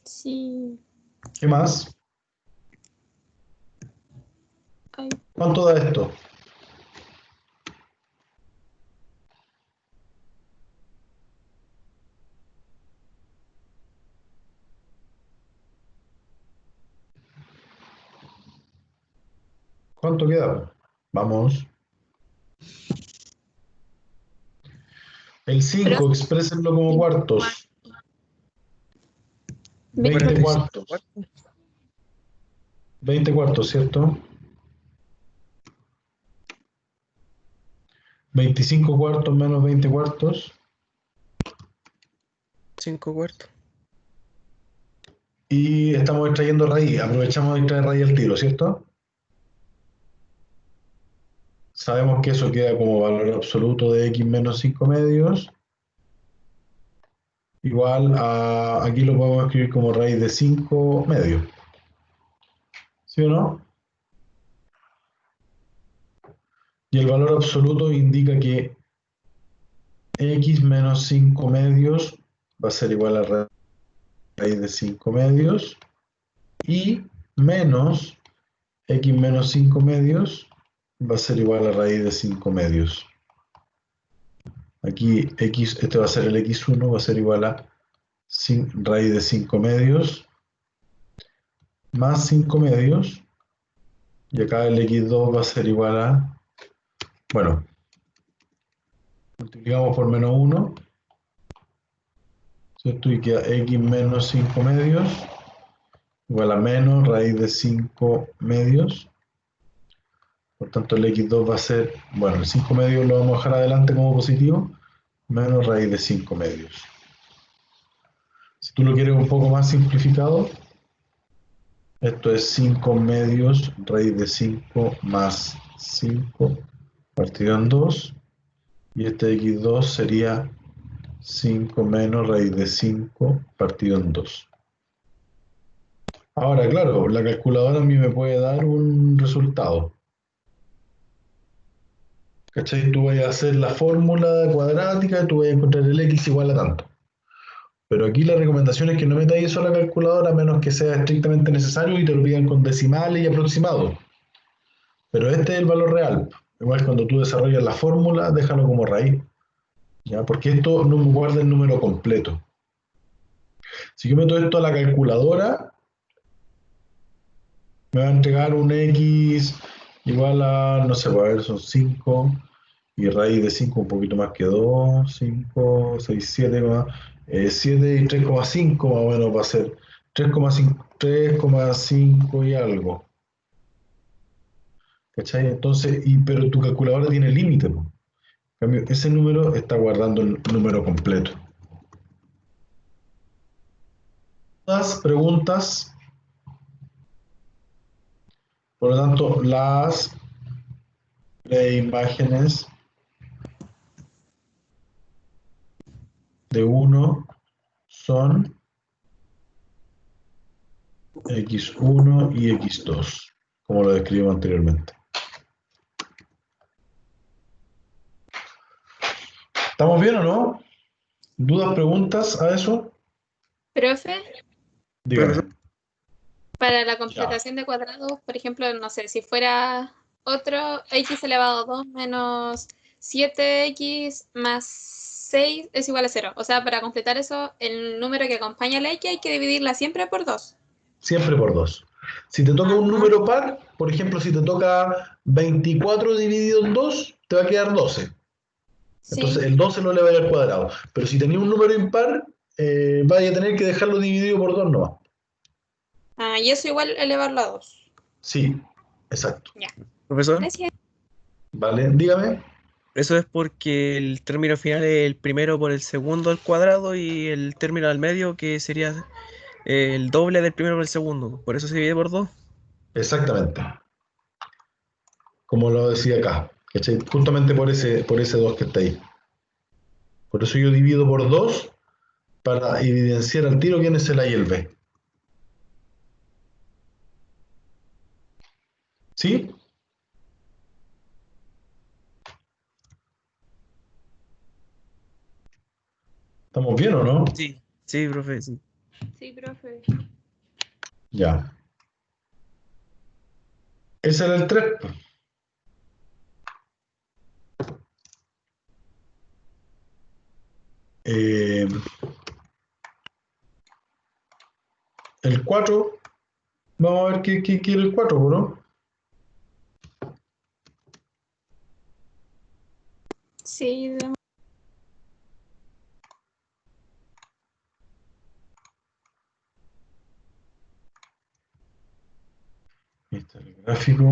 Sí. ¿Qué más? Ay, ¿Cuánto da esto? ¿Cuánto queda? Vamos. El 5, exprésenlo como cuartos. 20 45 cuartos. cuartos. 20 cuartos, ¿cierto? 25 cuartos menos 20 cuartos. 5 cuartos. Y estamos extrayendo raíz. Aprovechamos de extraer raíz al tiro, ¿cierto? Sabemos que eso queda como valor absoluto de x menos 5 medios. Igual a, aquí lo podemos escribir como raíz de 5 medios. ¿Sí o no? Y el valor absoluto indica que x menos 5 medios va a ser igual a raíz de 5 medios. Y menos x menos 5 medios va a ser igual a raíz de 5 medios. Aquí x, este va a ser el x1, va a ser igual a raíz de 5 medios más 5 medios. Y acá el x2 va a ser igual a, bueno, multiplicamos por menos 1, ¿cierto? Y queda x menos 5 medios igual a menos raíz de 5 medios. Por tanto, el x2 va a ser, bueno, el 5 medios lo vamos a dejar adelante como positivo, menos raíz de 5 medios. Si tú lo quieres un poco más simplificado, esto es 5 medios raíz de 5 más 5 partido en 2. Y este x2 sería 5 menos raíz de 5 partido en 2. Ahora, claro, la calculadora a mí me puede dar un resultado. ¿Cachai? Tú vas a hacer la fórmula cuadrática y tú vas a encontrar el x igual a tanto. Pero aquí la recomendación es que no metas eso a la calculadora a menos que sea estrictamente necesario y te lo pidan con decimales y aproximados. Pero este es el valor real. Igual cuando tú desarrollas la fórmula, déjalo como raíz. ¿Ya? Porque esto no me guarda el número completo. Si yo meto esto a la calculadora, me va a entregar un x igual a, no sé, a ver, son 5 y raíz de 5 un poquito más que 2, 5, 6, 7, 7 y 3,5 más o menos va a ser 3,5 y algo. ¿Cachai? Entonces, pero tu calculadora tiene límite, po. En cambio, ese número está guardando el número completo. ¿Dudas, preguntas? Por lo tanto, las preimágenes de 1 son x1 y x2, como lo describimos anteriormente. ¿Estamos bien o no? ¿Dudas, preguntas a eso? Profe, Dígame. para la completación de cuadrados, por ejemplo, no sé, si fuera otro x elevado a 2 menos 7x más 6 es igual a 0. O sea, para completar eso, el número que acompaña a la x hay que dividirla siempre por 2. Siempre por 2. Si te toca un número par, por ejemplo, si te toca 24 dividido en 2, te va a quedar 12. Entonces Sí. el 12 lo eleva al cuadrado. Pero si tenés un número impar, vaya a tener que dejarlo dividido por 2 nomás. Y eso igual elevarlo a 2. Sí, exacto. Ya. Profesor, Gracias. ¿Vale? Dígame. eso es porque el término final es el primero por el segundo al cuadrado y el término al medio que sería el doble del primero por el segundo. Por eso se divide por 2. Exactamente. Como lo decía acá. ¿Cachai? Justamente por ese 2 que está ahí. Por eso yo divido por 2 para evidenciar al tiro quién es el A y el B. ¿Sí? ¿Estamos bien o no? Sí, sí, profe, sí. Sí, profe. Ya. Ese era el 3. El 4. Vamos a ver qué quiere el 4, ¿no? Sí, Ahí está el gráfico.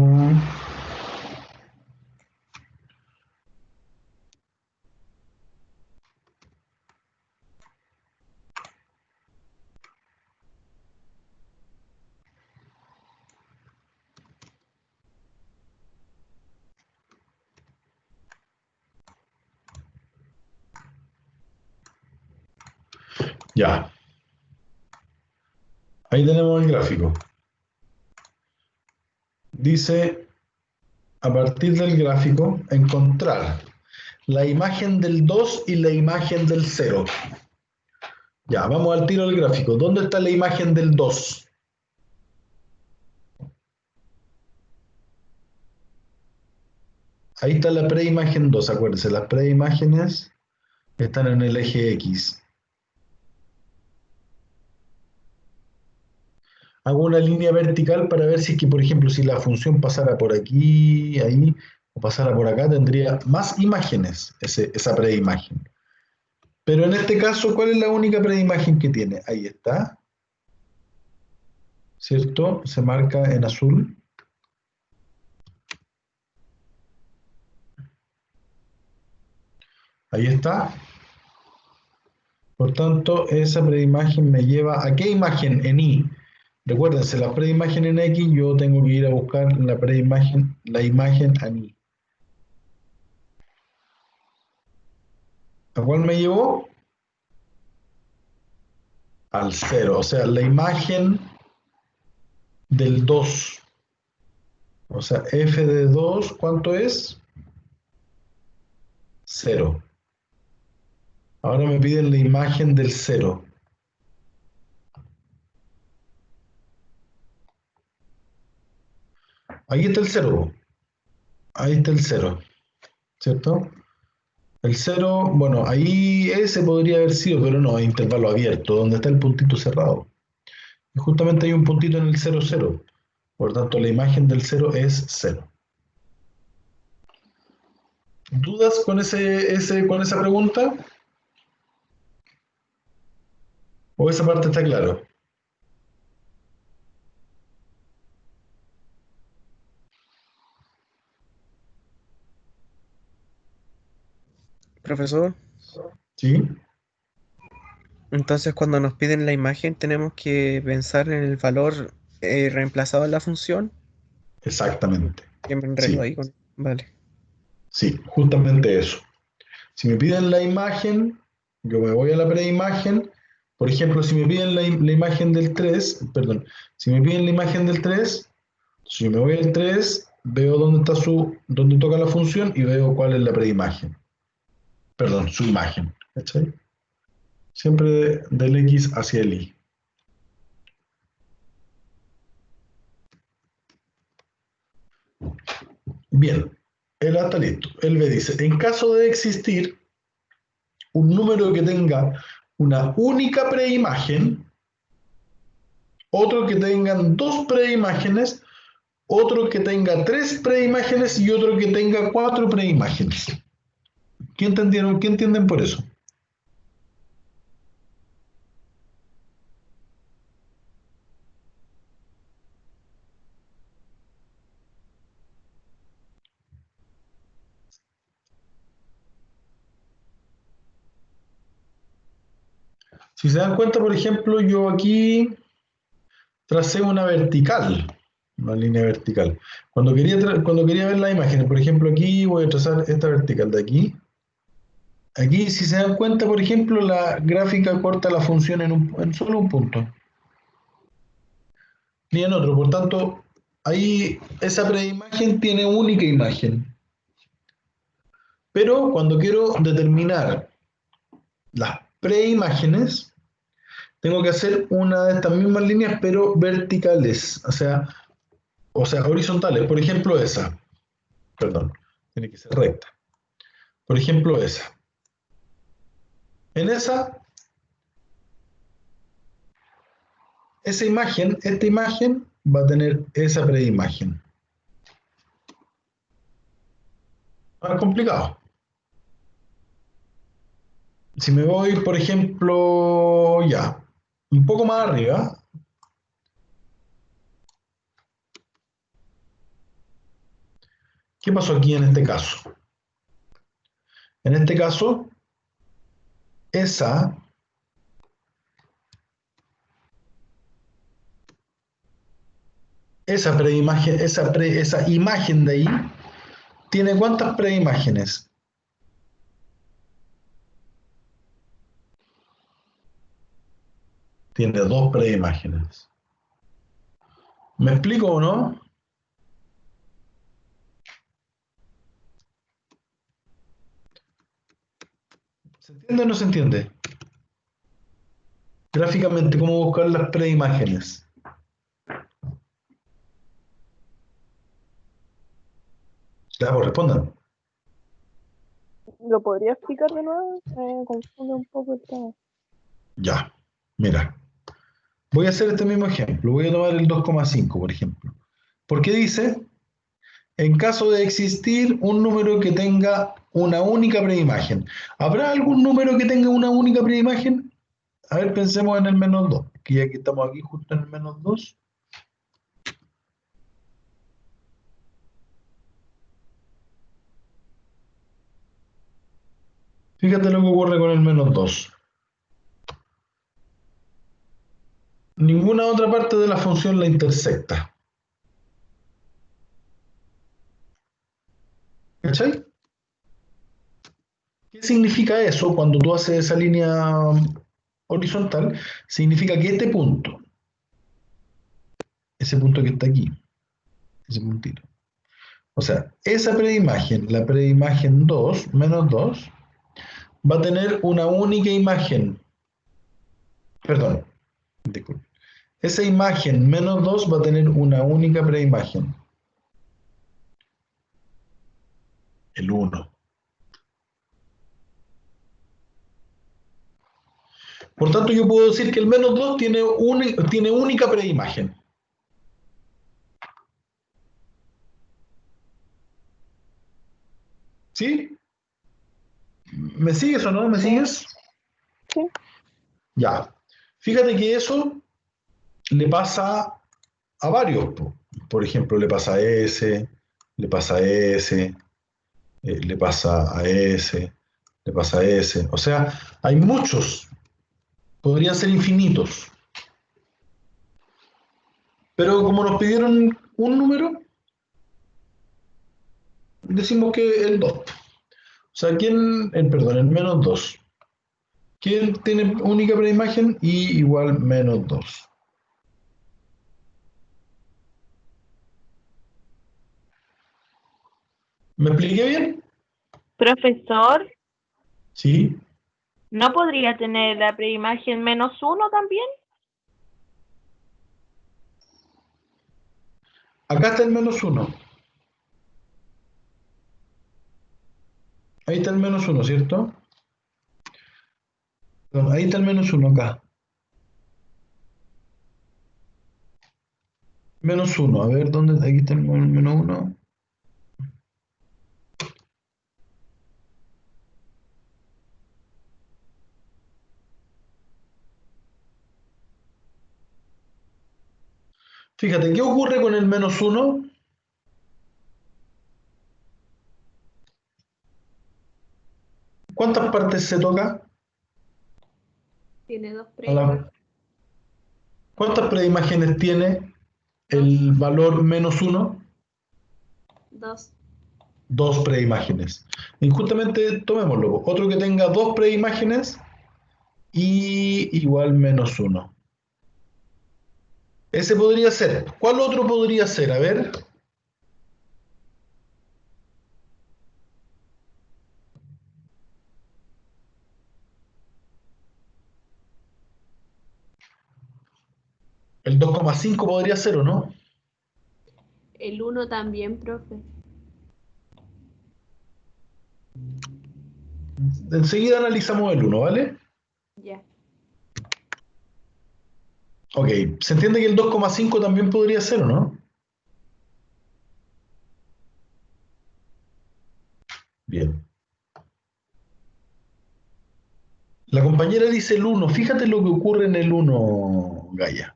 Ya. Ahí tenemos el gráfico. Dice, a partir del gráfico, encontrar la imagen del 2 y la imagen del 0. Ya, vamos al tiro del gráfico. ¿Dónde está la imagen del 2? Ahí está la preimagen 2, acuérdense, las preimágenes están en el eje X. Hago una línea vertical para ver si es que, por ejemplo, si la función pasara por aquí, ahí, o pasara por acá, tendría más imágenes, esa preimagen. Pero en este caso, ¿cuál es la única preimagen que tiene? Ahí está, ¿cierto? Se marca en azul. Ahí está. Por tanto, esa preimagen me lleva ¿a qué imagen? En Y. Recuérdense, la preimagen en X, yo tengo que ir a buscar la preimagen, la imagen en Y. ¿A cuál me llevó? Al 0. O sea, la imagen del 2. O sea, f de 2, ¿cuánto es? 0. Ahora me piden la imagen del 0. Ahí está el 0. Ahí está el 0. ¿Cierto? El 0, bueno, ahí ese podría haber sido, pero no, es intervalo abierto, donde está el puntito cerrado. Y justamente hay un puntito en el 0, 0. Por tanto, la imagen del 0 es 0. ¿Dudas con con esa pregunta? ¿O esa parte está claro? Profesor, ¿Sí? Entonces, cuando nos piden la imagen, tenemos que pensar en el valor reemplazado en la función. Exactamente. Que me enredo Sí, ahí con. Vale. sí, justamente eso. Si me piden la imagen, yo me voy a la preimagen. Por ejemplo, si me piden la imagen del 3, perdón, si me piden la imagen del 3, si yo me voy al 3, veo dónde toca la función y veo cuál es la preimagen. Perdón, su imagen. ¿Cachai? Siempre del X hacia el Y. Bien, el A está listo. El B dice, en caso de existir un número que tenga una única preimagen, otro que tengan dos preimágenes, otro que tenga tres preimágenes y otro que tenga cuatro preimágenes. ¿Qué entendieron? ¿Qué entienden por eso? Si se dan cuenta, por ejemplo, yo aquí tracé una línea vertical. Cuando quería ver las imágenes, por ejemplo, aquí voy a trazar esta vertical de aquí. Aquí, si se dan cuenta, por ejemplo, la gráfica corta la función en solo un punto, ni en otro. Por tanto, ahí esa preimagen tiene única imagen. Pero cuando quiero determinar las preimágenes, tengo que hacer una de estas mismas líneas, pero verticales, o sea, horizontales. Por ejemplo, esa. Perdón, tiene que ser recta. Por ejemplo, esa. En esa imagen, esta imagen va a tener esa preimagen. No es complicado. Si me voy, por ejemplo, ya, un poco más arriba, ¿qué pasó aquí en este caso? En este caso, esa preimagen, esa imagen de ahí, ¿tiene cuántas preimágenes? Tiene dos preimágenes. ¿Me explico o no? ¿Se entiende o no se entiende? Gráficamente, ¿cómo buscar las preimágenes? Ya, pues respondan. ¿Lo podría explicar de nuevo? Me confunde un poco el tema. Ya, mira. Voy a hacer este mismo ejemplo. Voy a tomar el 2,5, por ejemplo. Porque dice, en caso de existir un número que tenga una única preimagen. ¿Habrá algún número que tenga una única preimagen? A ver, pensemos en el -2, que ya que estamos aquí justo en el -2. Fíjate lo que ocurre con el -2. Ninguna otra parte de la función la intersecta. ¿Cachai? ¿Qué significa eso cuando tú haces esa línea horizontal? Significa que este punto, ese punto que está aquí, ese puntito, o sea, esa preimagen, la preimagen 2, -2, va a tener una única imagen. Perdón, disculpe. Esa imagen -2 va a tener una única preimagen. El 1. Por tanto, yo puedo decir que el -2 tiene única preimagen. ¿Sí? ¿Me sigues o no? ¿Me sigues? Sí. Ya. Fíjate que eso le pasa a varios. Por ejemplo, le pasa a S, le pasa a S, le pasa a S, le pasa a S. O sea, hay muchos. Podrían ser infinitos. Pero como nos pidieron un número, decimos que el 2. O sea, perdón, el menos 2. ¿Quién tiene única preimagen? Y igual menos 2. ¿Me expliqué bien? Profesor, Sí. ¿no podría tener la preimagen -1 también? Acá está el menos 1. Ahí está el menos 1, ¿cierto? Perdón, ahí está el menos 1 acá. Menos 1. A ver, ¿dónde? Aquí está el menos 1. Fíjate, ¿qué ocurre con el menos 1? ¿Cuántas partes se toca? Tiene 2 A la- preimágenes. ¿Cuántas preimágenes tiene el valor menos 1? 2. 2 preimágenes. Y justamente tomémoslo. Otro que tenga 2 preimágenes y igual menos 1. Ese podría ser. ¿Cuál otro podría ser? A ver. El 2,5 podría ser, ¿o no? El 1 también, profe. Enseguida analizamos el 1, ¿vale? Ya. Ok, ¿se entiende que el 2,5 también podría ser, o no? Bien. La compañera dice el 1. Fíjate lo que ocurre en el 1, Gaia.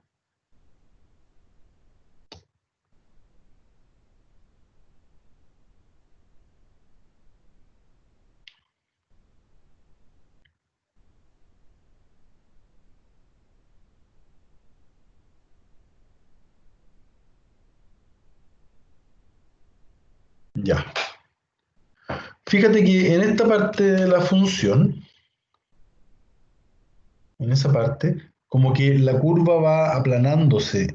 Ya. Fíjate que en esta parte de la función, en esa parte, como que la curva va aplanándose,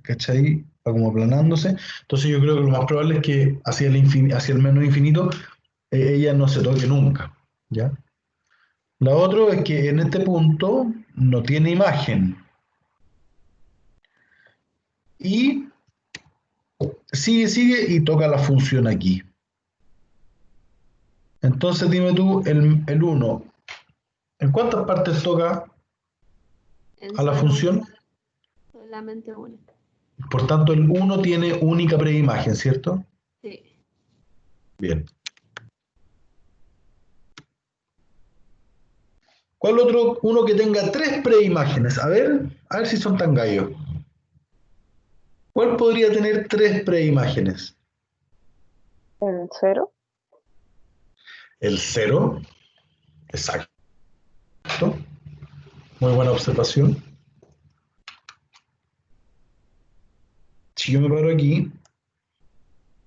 ¿cachai? Va como aplanándose. Entonces yo creo que lo más probable es que hacia el menos infinito ella no se toque nunca, ¿ya? La otra es que en este punto no tiene imagen y sigue y toca la función aquí. Entonces dime tú, el 1, ¿en cuántas partes toca En a la solo función? solamente una. Por tanto, el 1 tiene única preimagen, ¿cierto? Sí. Bien. ¿Cuál otro? Uno que tenga 3 preimágenes. A ver si son tan gallos. ¿Cuál podría tener 3 preimágenes? ¿El 0? El 0. Exacto. Muy buena observación. Si yo me paro aquí.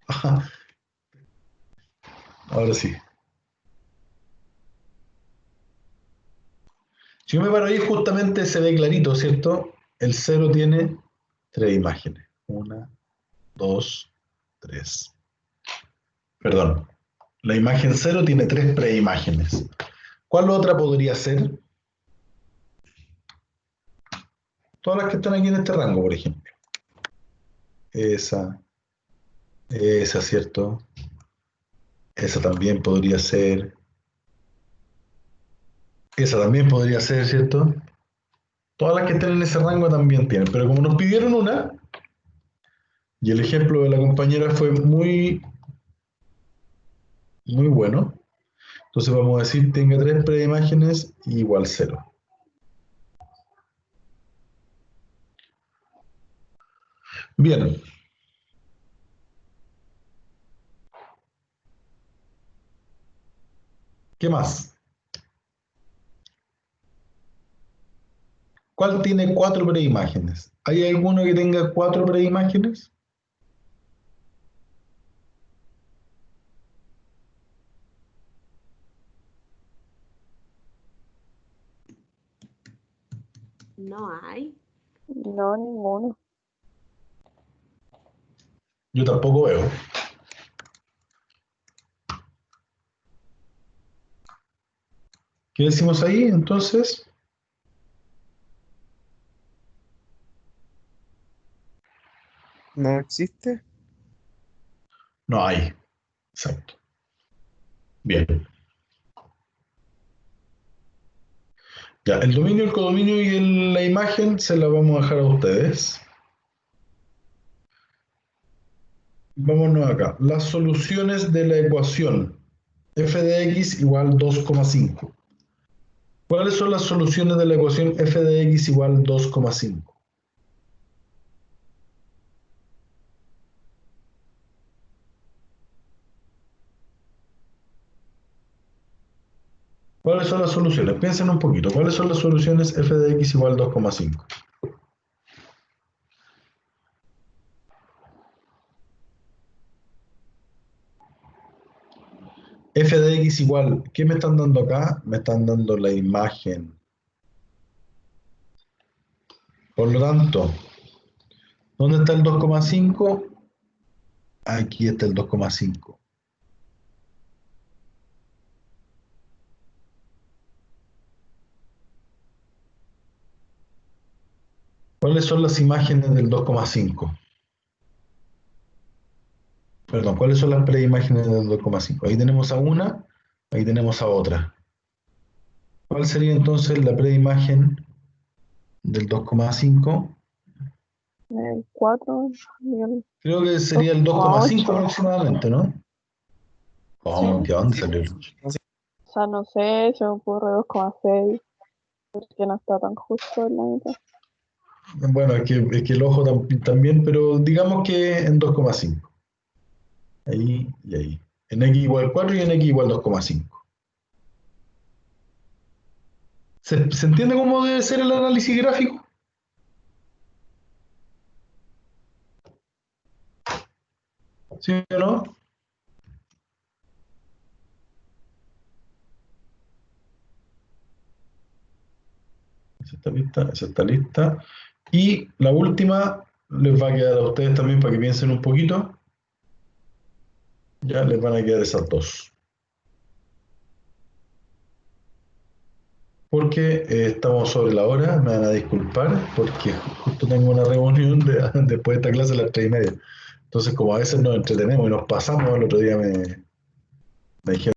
Ajá, ahora sí. Si yo me paro ahí, justamente se ve clarito, ¿cierto? El 0 tiene 3 imágenes. 1, 2, 3. Perdón. La imagen 0 tiene 3 preimágenes. ¿Cuál otra podría ser? Todas las que están aquí en este rango, por ejemplo. Esa, esa, ¿cierto? Esa también podría ser. Esa también podría ser, ¿cierto? Todas las que estén en ese rango también tienen. Pero como nos pidieron una, y el ejemplo de la compañera fue muy, muy bueno, entonces vamos a decir tenga 3 preimágenes igual 0. Bien. ¿Qué más? ¿Cuál tiene 4 preimágenes? ¿Hay alguno que tenga 4 preimágenes? No hay. No, ninguno. Yo tampoco veo. ¿Qué decimos ahí entonces? ¿No existe? No hay. Exacto. Bien. Ya, el dominio, el codominio y la imagen se la vamos a dejar a ustedes. Vámonos acá. Las soluciones de la ecuación f de x igual 2,5. ¿Cuáles son las soluciones de la ecuación f de x igual 2,5? ¿Cuáles son las soluciones? Piensen un poquito. ¿Cuáles son las soluciones f de x igual 2,5? F de x igual, ¿qué me están dando acá? Me están dando la imagen. Por lo tanto, ¿dónde está el 2,5? Aquí está el 2,5. ¿Cuáles son las imágenes del 2,5? Perdón, ¿cuáles son las preimágenes del 2,5? Ahí tenemos a una, ahí tenemos a otra. ¿Cuál sería entonces la preimagen del 2,5? El 4 y el Creo que sería el 2,5 8. aproximadamente, ¿no? Oh, Sí. ¿qué dónde salió? O sea, no sé, se me ocurre 2,6, porque no está tan justo en la mitad. Bueno, es que el ojo también, pero digamos que en 2,5. Ahí y ahí. En x igual 4 y en x igual 2,5. ¿Se entiende cómo debe ser el análisis gráfico? ¿Sí o no? Esa está lista, esa está lista. Y la última les va a quedar a ustedes también para que piensen un poquito. Ya les van a quedar esas dos. Porque estamos sobre la hora, me van a disculpar, porque justo tengo una reunión después de esta clase a las 3:30. Entonces, como a veces nos entretenemos y nos pasamos, el otro día me dijeron